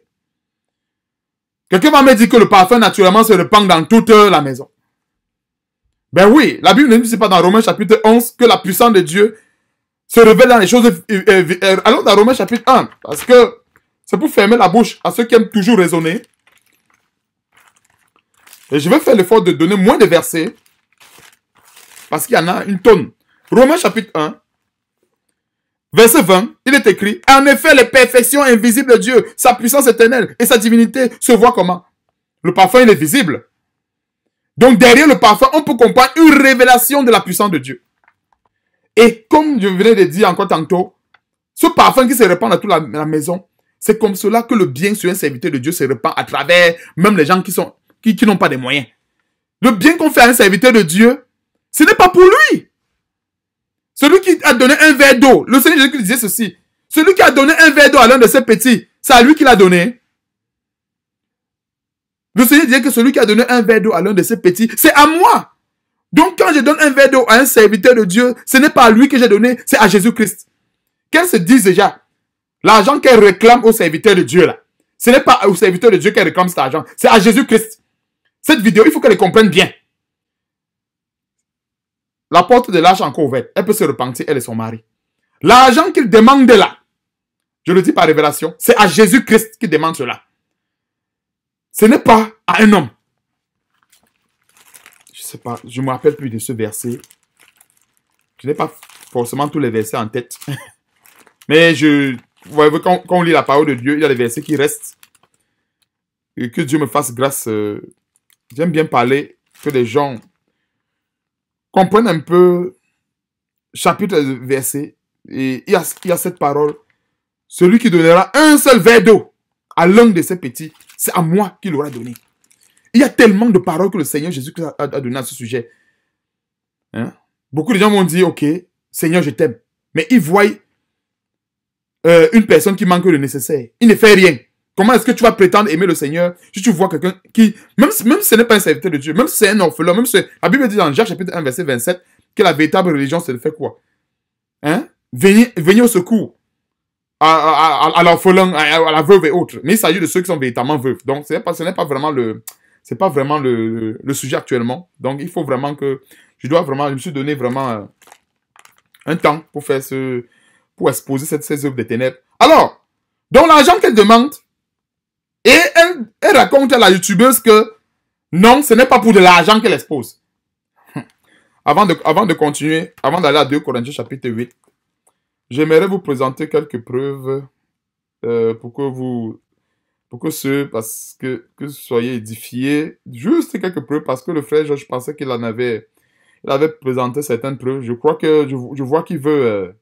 Quelqu'un va me dire que le parfum naturellement se répand dans toute la maison. Ben oui, la Bible ne dit pas dans Romains chapitre 11 que la puissance de Dieu se révèle dans les choses... allons dans Romains chapitre 1, parce que c'est pour fermer la bouche à ceux qui aiment toujours raisonner. Et je vais faire l'effort de donner moins de versets, parce qu'il y en a une tonne. Romains chapitre 1, verset 20, il est écrit, « En effet, les perfections invisibles de Dieu, sa puissance éternelle et sa divinité se voient comment? » Le parfum, il est visible. Donc, derrière le parfum, on peut comprendre une révélation de la puissance de Dieu. Et comme je venais de dire encore tantôt, ce parfum qui se répand dans toute la maison, c'est comme cela que le bien sur un serviteur de Dieu se répand à travers même les gens qui n'ont pas de moyens. Le bien qu'on fait à un serviteur de Dieu, ce n'est pas pour lui. Celui qui a donné un verre d'eau, le Seigneur Jésus disait ceci, celui qui a donné un verre d'eau à l'un de ses petits, c'est à lui qu'il a donné. Le Seigneur disait que celui qui a donné un verre d'eau à l'un de ses petits, c'est à moi. Donc quand je donne un verre d'eau à un serviteur de Dieu, ce n'est pas à lui que j'ai donné, c'est à Jésus-Christ. Qu'elle se dise déjà, l'argent qu'elle réclame au serviteur de Dieu là, ce n'est pas au serviteur de Dieu qu'elle réclame cet argent, c'est à Jésus-Christ. Cette vidéo, il faut qu'elle comprenne bien. La porte de l'argent est encore ouverte. Elle peut se repentir, elle et son mari. L'argent qu'il demande là, je le dis par révélation, c'est à Jésus-Christ qui demande cela. Ce n'est pas à un homme. Je ne sais pas, je ne me rappelle plus de ce verset. Je n'ai pas forcément tous les versets en tête. Mais vous voyez, quand on lit la parole de Dieu, il y a des versets qui restent. Et que Dieu me fasse grâce. J'aime bien parler, que les gens comprennent un peu chapitre verset. Et il y a cette parole. Celui qui donnera un seul verre d'eau à l'un de ses petits, c'est à moi qu'il l'aura donné. Il y a tellement de paroles que le Seigneur Jésus-Christ a donné à ce sujet. Hein? Beaucoup de gens m'ont dit, ok, Seigneur, je t'aime. Mais ils voient une personne qui manque le nécessaire. Il ne fait rien. Comment est-ce que tu vas prétendre aimer le Seigneur si tu vois quelqu'un qui, même si ce n'est pas un serviteur de Dieu, même si c'est un orphelin, même si la Bible dit dans Jacques chapitre 1 verset 27 que la véritable religion c'est de faire quoi? Hein? Venir au secours à l'orphelin, à la veuve et autres. Mais il s'agit de ceux qui sont véritablement veuves. Donc ce n'est pas vraiment le sujet actuellement. Donc il faut vraiment que je me suis donné vraiment un temps pour faire pour exposer ces œuvres des ténèbres. Alors, donc l'argent qu'elle demande, et elle raconte à la youtubeuse que non, ce n'est pas pour de l'argent qu'elle expose. Avant de continuer, avant d'aller à 2 Corinthiens chapitre 8, j'aimerais vous présenter quelques preuves pour que vous soyez édifiés. Juste quelques preuves parce que le frère Georges pensait qu'il avait présenté certaines preuves. Je crois que je vois qu'il veut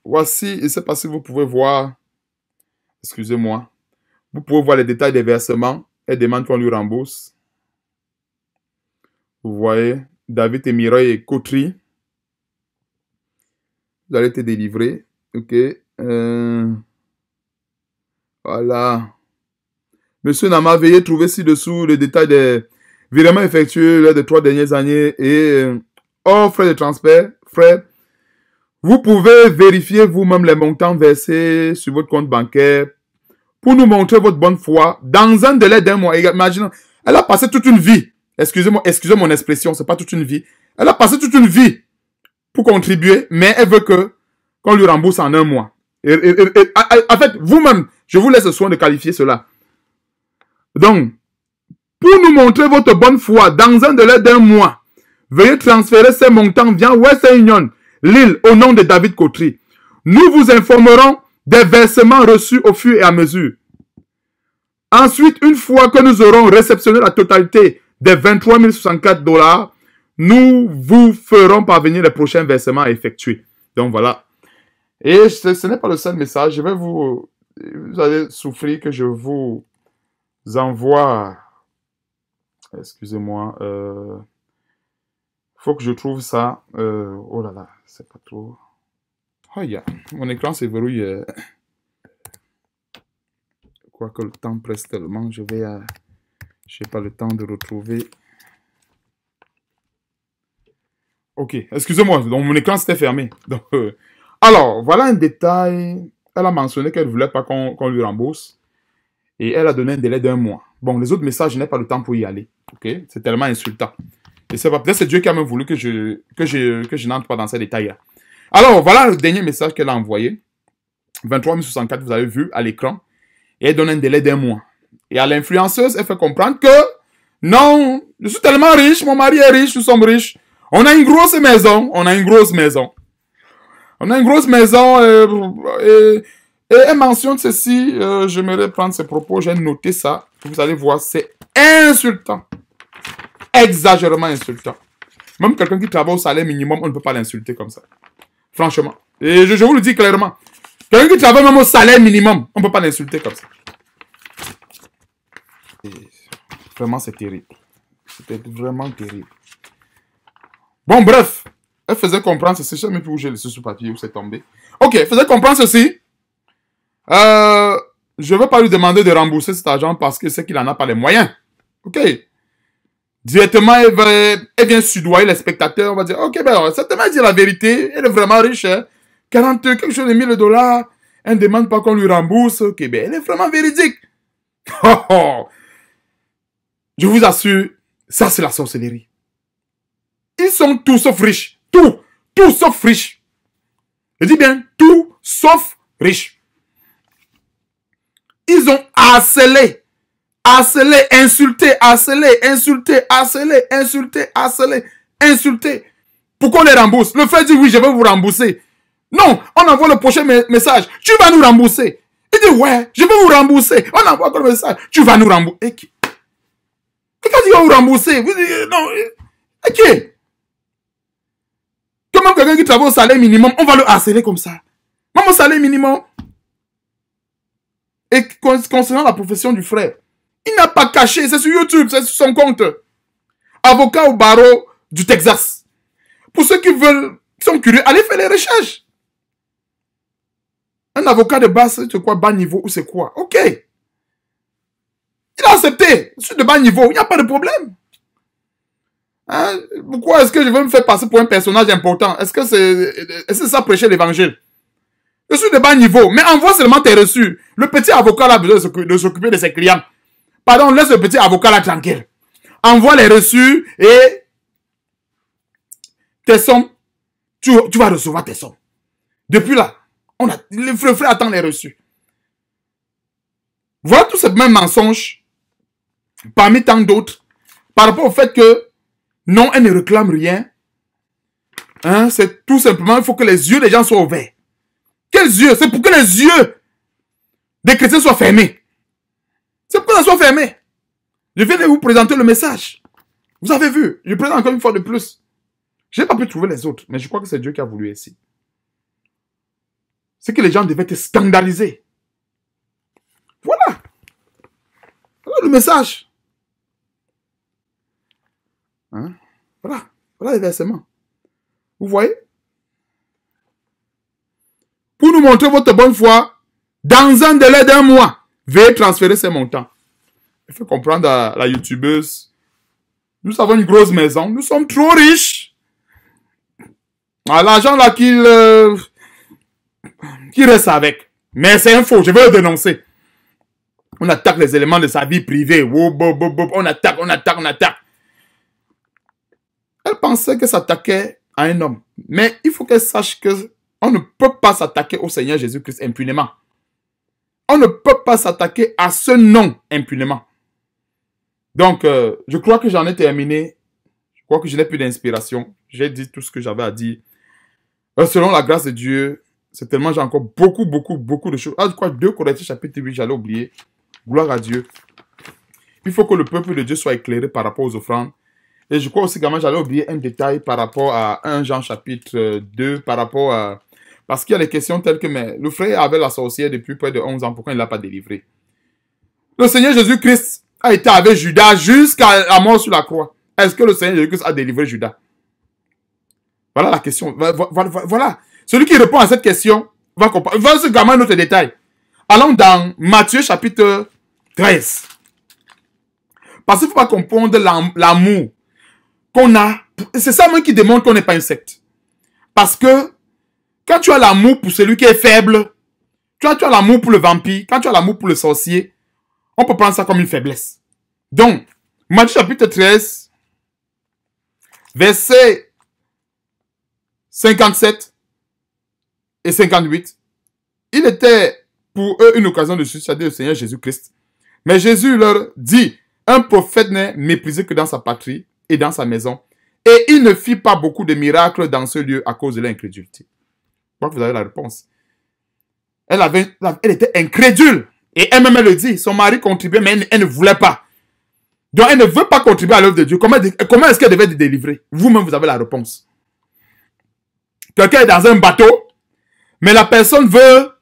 voici, je ne sais pas si vous pouvez voir, excusez-moi, vous pouvez voir les détails des versements. Elle demande qu'on lui rembourse. Vous voyez, David et Mireille et Coterie. Vous allez être délivrés. Ok. Voilà. Monsieur Nama, veuillez trouver ci-dessous le détail des virements effectués lors des 3 dernières années et hors frais de transfert. Frère, vous pouvez vérifier vous-même les montants versés sur votre compte bancaire pour nous montrer votre bonne foi dans un délai d'1 mois. Imaginons, elle a passé toute une vie. Excusez mon expression, c'est pas toute une vie. Elle a passé toute une vie pour contribuer, mais elle veut qu'on lui rembourse en 1 mois. En fait, vous-même, je vous laisse le soin de qualifier cela. Donc, pour nous montrer votre bonne foi dans un délai d'1 mois, veuillez transférer ces montants via Western Union, Lille, au nom de David Coterie. Nous vous informerons des versements reçus au fur et à mesure. Ensuite, une fois que nous aurons réceptionné la totalité des 23 064 $, nous vous ferons parvenir les prochains versements à effectuer. Donc voilà. Et ce n'est pas le seul message. Vous allez souffrir que je vous envoie. Excusez-moi. Faut que je trouve ça. Oh là là, c'est pas trop. Oh yeah. Mon écran s'est verrouillé. Quoique le temps presse tellement, je n'ai pas le temps de retrouver. Ok, excusez-moi, donc mon écran s'était fermé. Donc, alors, voilà un détail. Elle a mentionné qu'elle ne voulait pas qu'on lui rembourse. Et elle a donné un délai d'1 mois. Bon, les autres messages, je n'ai pas le temps pour y aller. Ok, c'est tellement insultant. Et c'est peut-être c'est Dieu qui a même voulu que je n'entre pas dans ces détails-là. Alors, voilà le dernier message qu'elle a envoyé. 23 064, vous avez vu à l'écran. Et elle donne un délai d'1 mois. Et à l'influenceuse, elle fait comprendre que non, je suis tellement riche, mon mari est riche, nous sommes riches. On a une grosse maison, et elle mentionne ceci, j'aimerais prendre ses propos, j'ai noté ça. Vous allez voir, c'est insultant. Exagérément insultant. Même quelqu'un qui travaille au salaire minimum, on ne peut pas l'insulter comme ça. Franchement. Et je vous le dis clairement. Quelqu'un qui travaille même au salaire minimum, on ne peut pas l'insulter comme ça. Et vraiment, c'est terrible. C'était vraiment terrible. Bon, bref. Elle faisait comprendre ceci. Je ne sais même plus où j'ai laissé ce papier, où c'est tombé. Ok, elle faisait comprendre ceci. je ne veux pas lui demander de rembourser cet argent parce que c'est qu'il n'en a pas les moyens. OK. Directement, elle vient sudoyer les spectateurs. On va dire, OK, ben, cette dame dit la vérité. Elle est vraiment riche. Hein? 40, quelque chose de 1000 $. Elle ne demande pas qu'on lui rembourse. OK, ben, elle est vraiment véridique. Oh, oh. Je vous assure, ça, c'est la sorcellerie. Ils sont tous sauf riches. Tout sauf riches. Je dis bien, tout sauf riches. Ils ont harcelé, insulté, insulté. Pour qu'on les rembourse. Le frère dit, oui, je vais vous rembourser. Non, on envoie le prochain message. Tu vas nous rembourser. Il dit, ouais, je vais vous rembourser. On envoie encore le message. Tu vas nous rembourser. Et qui? Quelqu'un dit, on va vous rembourser. Vous dites, non, ok. Comment quelqu'un qui travaille au salaire minimum, on va le harceler comme ça. Même au salaire minimum. Et concernant la profession du frère, il n'a pas caché, c'est sur YouTube, c'est sur son compte. Avocat au barreau du Texas. Pour ceux qui veulent, qui sont curieux, allez faire les recherches. Un avocat de base, c'est quoi, bas niveau ou c'est quoi? Ok. Il a accepté. Je suis de bas niveau, il n'y a pas de problème. Hein? Pourquoi est-ce que je veux me faire passer pour un personnage important? Est-ce que c'est ça prêcher l'évangile? Je suis de bas niveau, mais envoie seulement tes reçus. Le petit avocat là a besoin de s'occuper de ses clients. Pardon, laisse le petit avocat là tranquille. Envoie les reçus et tes sommes, tu vas recevoir tes sommes. Depuis là, le frère attend les reçus. Voilà tous ces mêmes mensonges, parmi tant d'autres, par rapport au fait que non, elle ne réclame rien. Hein, c'est tout simplement, il faut que les yeux des gens soient ouverts. Quels yeux? C'est pour que les yeux des chrétiens soient fermés. C'est pour que ça soit fermé. Je viens de vous présenter le message. Vous avez vu, je présente encore une fois de plus. Je n'ai pas pu trouver les autres, mais je crois que c'est Dieu qui a voulu ici. C'est que les gens devaient être scandalisés. Voilà. Voilà le message. Hein? Voilà. Voilà les versements. Vous voyez? Pour nous montrer votre bonne foi, dans un délai d'1 mois, veuillez transférer ces montants. Il faut comprendre à la youtubeuse. Nous avons une grosse maison. Nous sommes trop riches. L'argent là qu'il reste avec. Mais c'est un faux. Je vais le dénoncer. On attaque les éléments de sa vie privée. On attaque. Elle pensait que s'attaquait à un homme. Mais il faut qu'elle sache que on ne peut pas s'attaquer au Seigneur Jésus-Christ impunément. On ne peut pas s'attaquer à ce nom impunément. Donc, je crois que j'en ai terminé. Je crois que je n'ai plus d'inspiration. J'ai dit tout ce que j'avais à dire. Selon la grâce de Dieu, c'est tellement j'ai encore beaucoup de choses. Ah, je crois 2 Corinthiens chapitre 8, j'allais oublier. Gloire à Dieu. Il faut que le peuple de Dieu soit éclairé par rapport aux offrandes. Et je crois aussi également, j'allais oublier un détail par rapport à 1 Jean chapitre 2, par rapport à... Parce qu'il y a des questions telles que, mais le frère avait la sorcière depuis près de 11 ans, pourquoi il ne l'a pas délivré? Le Seigneur Jésus-Christ a été avec Judas jusqu'à la mort sur la croix. Est-ce que le Seigneur Jésus-Christ a délivré Judas? Voilà la question. Voilà. Celui qui répond à cette question va comprendre. Va se gammer un autre détail. Allons dans Matthieu chapitre 13. Parce qu'il ne faut pas comprendre l'amour qu'on a. C'est ça même qui démontre qu'on n'est pas une secte. Parce que quand tu as l'amour pour celui qui est faible, tu as l'amour pour le vampire, quand tu as l'amour pour le sorcier, on peut prendre ça comme une faiblesse. Donc, Matthieu chapitre 13, verset 57 et 58, il était pour eux une occasion de succéder au Seigneur Jésus-Christ. Mais Jésus leur dit, un prophète n'est méprisé que dans sa patrie et dans sa maison. Et il ne fit pas beaucoup de miracles dans ce lieu à cause de l'incrédulité. Je crois que vous avez la réponse. Elle était incrédule. Et elle-même, elle le dit. Son mari contribuait, mais elle ne voulait pas. Donc, elle ne veut pas contribuer à l'œuvre de Dieu. Comment est-ce qu'elle devait être délivrée? Vous-même, vous avez la réponse. Quelqu'un est dans un bateau, mais la personne veut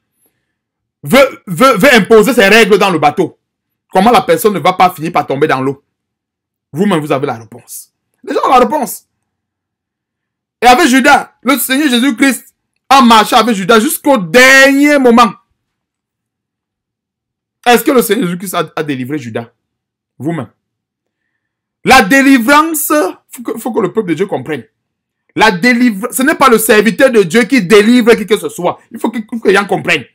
imposer ses règles dans le bateau. Comment la personne ne va pas finir par tomber dans l'eau? Vous-même, vous avez la réponse. Les gens ont la réponse. Et avec Judas, le Seigneur Jésus-Christ a marché avec Judas jusqu'au dernier moment. Est-ce que le Seigneur Jésus-Christ a délivré Judas? Vous-même. La délivrance, il faut que le peuple de Dieu comprenne. La délivrance, ce n'est pas le serviteur de Dieu qui délivre qui que ce soit. Il faut que les gens comprennent.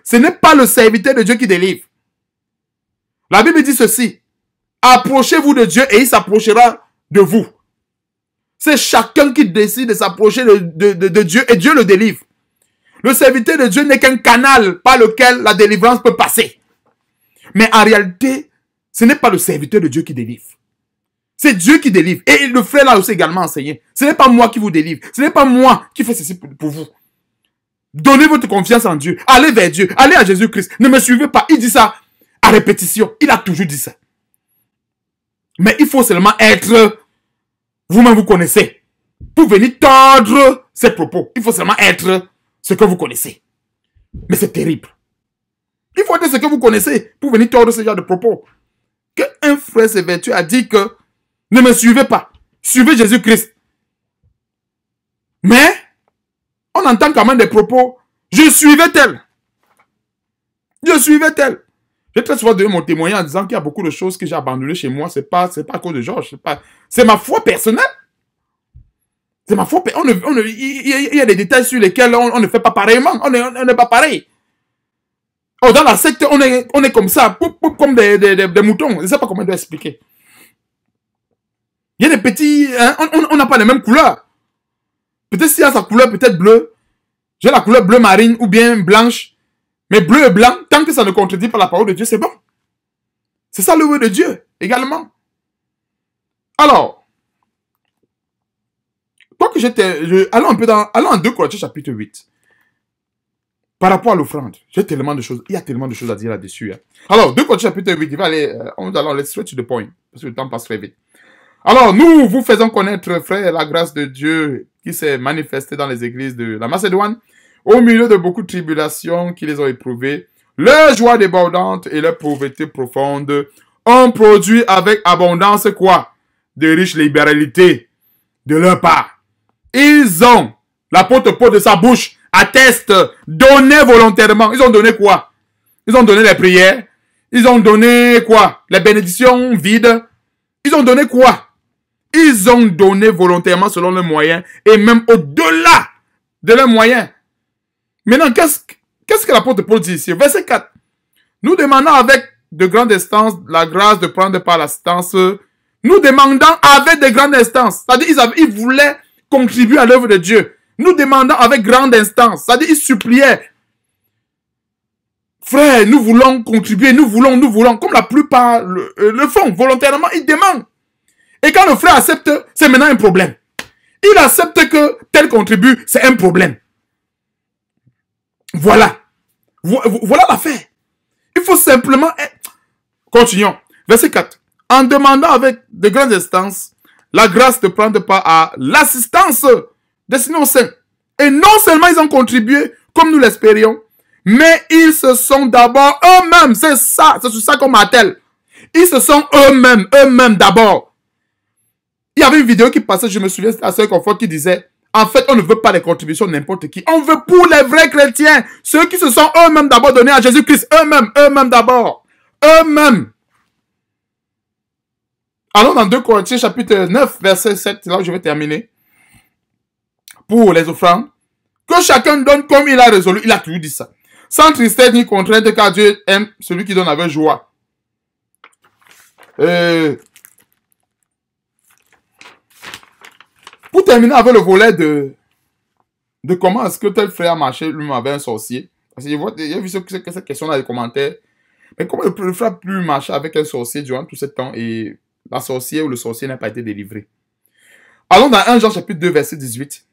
Ce n'est pas le serviteur de Dieu qui délivre. La Bible dit ceci. Approchez-vous de Dieu et il s'approchera de vous. C'est chacun qui décide de s'approcher de Dieu et Dieu le délivre. Le serviteur de Dieu n'est qu'un canal par lequel la délivrance peut passer. Mais en réalité, ce n'est pas le serviteur de Dieu qui délivre. C'est Dieu qui délivre. Et le frère l'a aussi également enseigné. Ce n'est pas moi qui vous délivre. Ce n'est pas moi qui fais ceci pour vous. Donnez votre confiance en Dieu. Allez vers Dieu. Allez à Jésus-Christ. Ne me suivez pas. Il dit ça à répétition. Il a toujours dit ça. Mais il faut seulement être... Vous-même vous connaissez. Pour venir tordre ces propos. Il faut seulement être ce que vous connaissez. Mais c'est terrible. Il faut être ce que vous connaissez pour venir tordre ce genre de propos. Qu'un frère s'évertue a dit que ne me suivez pas. Suivez Jésus-Christ. Mais, on entend quand même des propos. Je suivais tel. Je suivais tel. J'ai très souvent donné mon témoignage en disant qu'il y a beaucoup de choses que j'ai abandonnées chez moi. C'est pas à cause de Georges. C'est ma foi personnelle. C'est ma foi personnelle. Il y a des détails sur lesquels on ne fait pas pareillement. On n'est pas pareil. Oh, dans la secte, on est comme ça. Comme des moutons. Je ne sais pas comment je dois expliquer. Il y a des petits... Hein, on n'a pas les mêmes couleurs. Peut-être s'il y a sa couleur peut-être bleue. J'ai la couleur bleu marine ou bien blanche. Mais bleu et blanc, tant que ça ne contredit pas la parole de Dieu, c'est bon. C'est ça le vœu de Dieu, également. Alors, allons en 2 Corinthiens chapitre 8. Par rapport à l'offrande, j'ai tellement de choses, il y a tellement de choses à dire là-dessus. Hein. Alors, 2 Corinthiens chapitre 8, il va aller, let's straight to the point, parce que le temps passe très vite. Alors, nous vous faisons connaître, frères, la grâce de Dieu qui s'est manifestée dans les églises de la Macédoine, au milieu de beaucoup de tribulations qui les ont éprouvées. Leur joie débordante et leur pauvreté profonde ont produit avec abondance quoi? De riches libéralités de leur part. Ils ont, l'apôtre Paul de sa bouche atteste, donné volontairement. Ils ont donné quoi? Ils ont donné les prières. Ils ont donné quoi? Les bénédictions vides. Ils ont donné quoi? Ils ont donné volontairement selon leurs moyens et même au-delà de leurs moyens. Maintenant, qu'est-ce que l'apôtre Paul dit ici? Verset 4. Nous demandons avec de grandes instances la grâce de prendre part à l'assistance. Nous demandons avec de grandes instances. C'est-à-dire, ils voulaient contribuer à l'œuvre de Dieu. Nous demandons avec grande instance. C'est-à-dire, ils suppliaient. Frère, nous voulons contribuer, nous voulons. Comme la plupart le font volontairement, ils demandent. Et quand le frère accepte, c'est maintenant un problème. Il accepte que tel contribue, c'est un problème. Voilà. Voilà l'affaire. Il faut simplement... Continuons. Verset 4. En demandant avec de grandes instances la grâce de prendre part à l'assistance destinée aux saints. Et non seulement ils ont contribué comme nous l'espérions, mais ils se sont d'abord eux-mêmes. C'est ça. C'est sur ça qu'on m'attelle. Ils se sont eux-mêmes d'abord. Il y avait une vidéo qui passait, je me souviens, à Sœur Confort qui disait... En fait, on ne veut pas les contributions de n'importe qui. On veut pour les vrais chrétiens. Ceux qui se sont eux-mêmes d'abord donnés à Jésus-Christ. Eux-mêmes d'abord. Eux-mêmes. Allons dans 2 Corinthiens chapitre 9, verset 7. C'est là où je vais terminer. Pour les offrandes. Que chacun donne comme il a résolu. Il a toujours dit ça. Sans tristesse ni contrainte, car Dieu aime celui qui donne avec joie. Pour terminer avec le volet de comment est-ce que tel frère a marché lui-même avec un sorcier. Parce que j'ai vu cette question dans les commentaires. Mais comment le frère a pu marcher avec un sorcier durant tout ce temps et la sorcière ou le sorcier n'a pas été délivré. Allons dans 1 Jean chapitre 2 verset 18.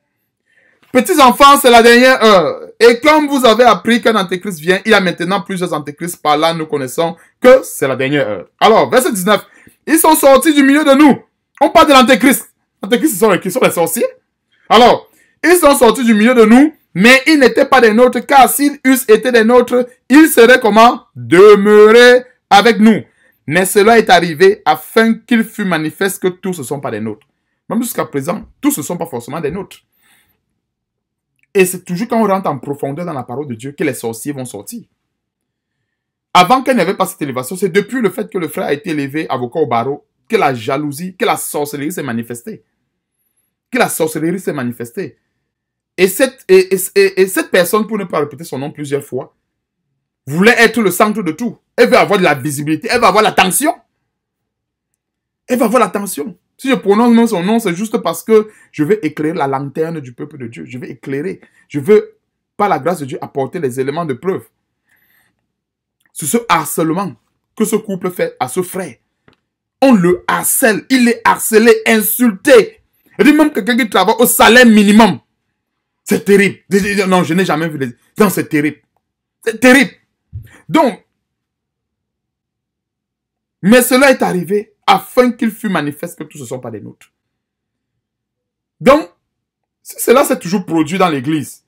Petits enfants, c'est la dernière heure. Et comme vous avez appris qu'un antéchrist vient, il y a maintenant plusieurs antéchrists. Par là, nous connaissons que c'est la dernière heure. Alors, verset 19. Ils sont sortis du milieu de nous. On parle de l'antéchrist. L'antéchrist, ce sont les sorciers. Alors, ils sont sortis du milieu de nous, mais ils n'étaient pas des nôtres, car s'ils eussent été des nôtres, ils seraient comment? Demeurés avec nous. Mais cela est arrivé afin qu'il fût manifeste que tous ne sont pas des nôtres. Même jusqu'à présent, tous ne sont pas forcément des nôtres. Et c'est toujours quand on rentre en profondeur dans la parole de Dieu que les sorciers vont sortir. avant qu'elle n'avait pas cette élévation, c'est depuis le fait que le frère a été élevé avocat au barreau que la jalousie, que la sorcellerie s'est manifestée. Que la sorcellerie s'est manifestée. Et cette personne, pour ne pas répéter son nom plusieurs fois, voulait être le centre de tout. Elle veut avoir de la visibilité, elle veut avoir l'attention. Elle va avoir l'attention. Si je prononce même son nom, c'est juste parce que je veux éclairer la lanterne du peuple de Dieu. Je veux éclairer. Je veux, par la grâce de Dieu, apporter les éléments de preuve. C'est ce harcèlement que ce couple fait à ce frère. On le harcèle. Il est harcelé, insulté. Il dit même quelqu'un qui travaille au salaire minimum. C'est terrible. Non, je n'ai jamais vu les... Non, c'est terrible. C'est terrible. Donc, mais cela est arrivé afin qu'il fût manifeste que tous ne sont pas des nôtres. Donc, cela s'est toujours produit dans l'église.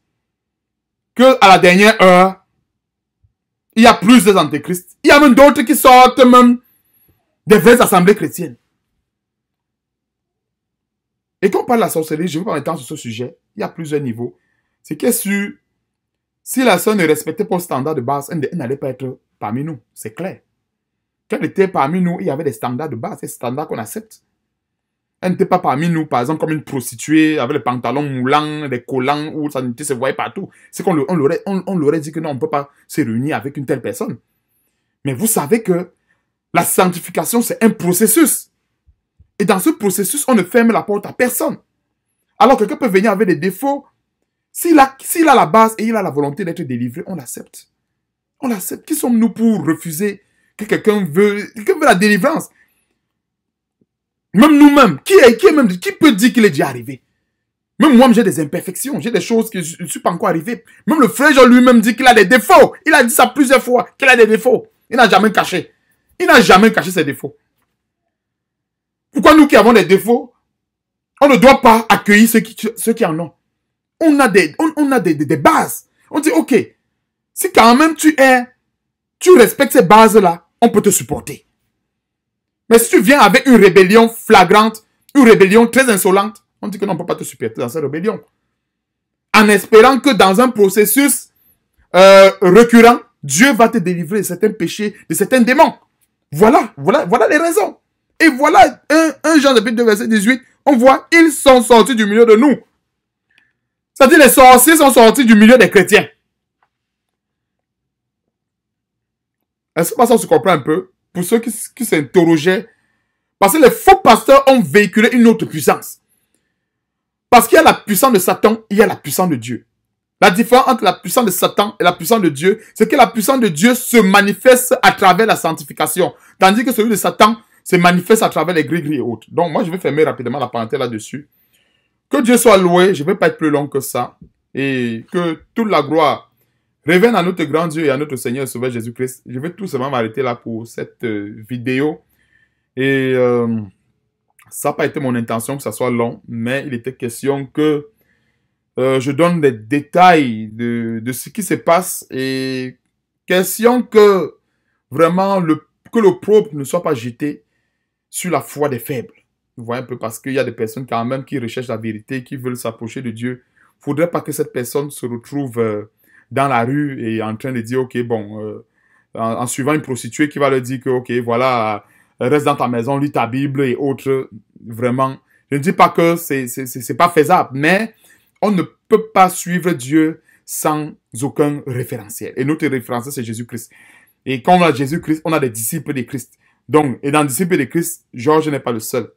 Que à la dernière heure, il y a plus des antéchrists. Il y a même d'autres qui sortent même des vraies assemblées chrétiennes. Et quand on parle de la sorcellerie, je ne vais pas m'étendre sur ce sujet. Il y a plusieurs niveaux. C'est que si la sœur ne respectait pas le standard de base, elle n'allait pas être parmi nous. C'est clair. Quand elle était parmi nous, il y avait des standards de base, des standards qu'on accepte. Elle n'était pas parmi nous, par exemple, comme une prostituée avec les pantalons moulants, des collants où ça se voyait partout. C'est qu'on l'aurait dit que non, on ne peut pas se réunir avec une telle personne. Mais vous savez que la sanctification, c'est un processus. Et dans ce processus, on ne ferme la porte à personne. Alors quelqu'un peut venir avec des défauts. S'il a la base et il a la volonté d'être délivré, on l'accepte. On l'accepte. Qui sommes-nous pour refuser que quelqu'un veut la délivrance? Même nous-mêmes, qui peut dire qu'il est déjà arrivé? Même moi, j'ai des imperfections, j'ai des choses que je ne suis pas encore arrivé. Même le frère Jean lui-même dit qu'il a des défauts. Il a dit ça plusieurs fois, qu'il a des défauts. Il n'a jamais caché. Il n'a jamais caché ses défauts. Pourquoi nous qui avons des défauts, on ne doit pas accueillir ceux qui en ont? On a des bases. On dit, ok, si quand même tu respectes ces bases-là, on peut te supporter. Mais si tu viens avec une rébellion flagrante, une rébellion très insolente, on dit que non, on ne peut pas te supporter dans cette rébellion. En espérant que dans un processus récurrent, Dieu va te délivrer de certains péchés, de certains démons. Voilà les raisons. Et voilà 1 Jean chapitre 2 verset 18, on voit, ils sont sortis du milieu de nous. C'est-à-dire les sorciers sont sortis du milieu des chrétiens. Est-ce que ça se comprend un peu? Pour ceux qui s'interrogeaient, parce que les faux pasteurs ont véhiculé une autre puissance. Parce qu'il y a la puissance de Satan, il y a la puissance de Dieu. La différence entre la puissance de Satan et la puissance de Dieu, c'est que la puissance de Dieu se manifeste à travers la sanctification. Tandis que celui de Satan se manifeste à travers les gris-gris et autres. Donc moi, je vais fermer rapidement la parenthèse là-dessus. Que Dieu soit loué, je ne vais pas être plus long que ça. Et que toute la gloire revienne à notre grand Dieu et à notre Seigneur et Sauveur Jésus-Christ. Je vais tout simplement m'arrêter là pour cette vidéo. Et ça n'a pas été mon intention que ça soit long, mais il était question que je donne des détails de ce qui se passe et question que vraiment que l'opprobre ne soit pas jeté sur la foi des faibles. Vous voyez un peu, parce qu'il y a des personnes quand même qui recherchent la vérité, qui veulent s'approcher de Dieu. Il ne faudrait pas que cette personne se retrouve dans la rue et en train de dire, ok, bon, en suivant une prostituée qui va leur dire que, ok, voilà, reste dans ta maison, lis ta Bible et autres. Vraiment, je ne dis pas que c'est pas faisable, mais on ne peut pas suivre Dieu sans aucun référentiel. Et notre référentiel, c'est Jésus-Christ. Et quand on a Jésus-Christ, on a des disciples de Christ. Donc, et dans les disciples de Christ, Georges n'est pas le seul.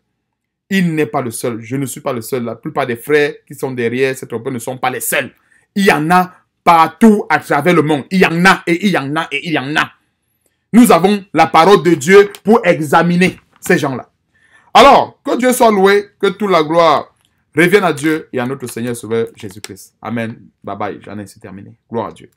Il n'est pas le seul. Je ne suis pas le seul. La plupart des frères qui sont derrière cette trompette ne sont pas les seuls. Il y en a partout à travers le monde. Il y en a et il y en a et il y en a. Nous avons la parole de Dieu pour examiner ces gens-là. Alors, que Dieu soit loué, que toute la gloire revienne à Dieu et à notre Seigneur et Sauveur Jésus-Christ. Amen. Bye bye. J'en ai ainsi terminé. Gloire à Dieu.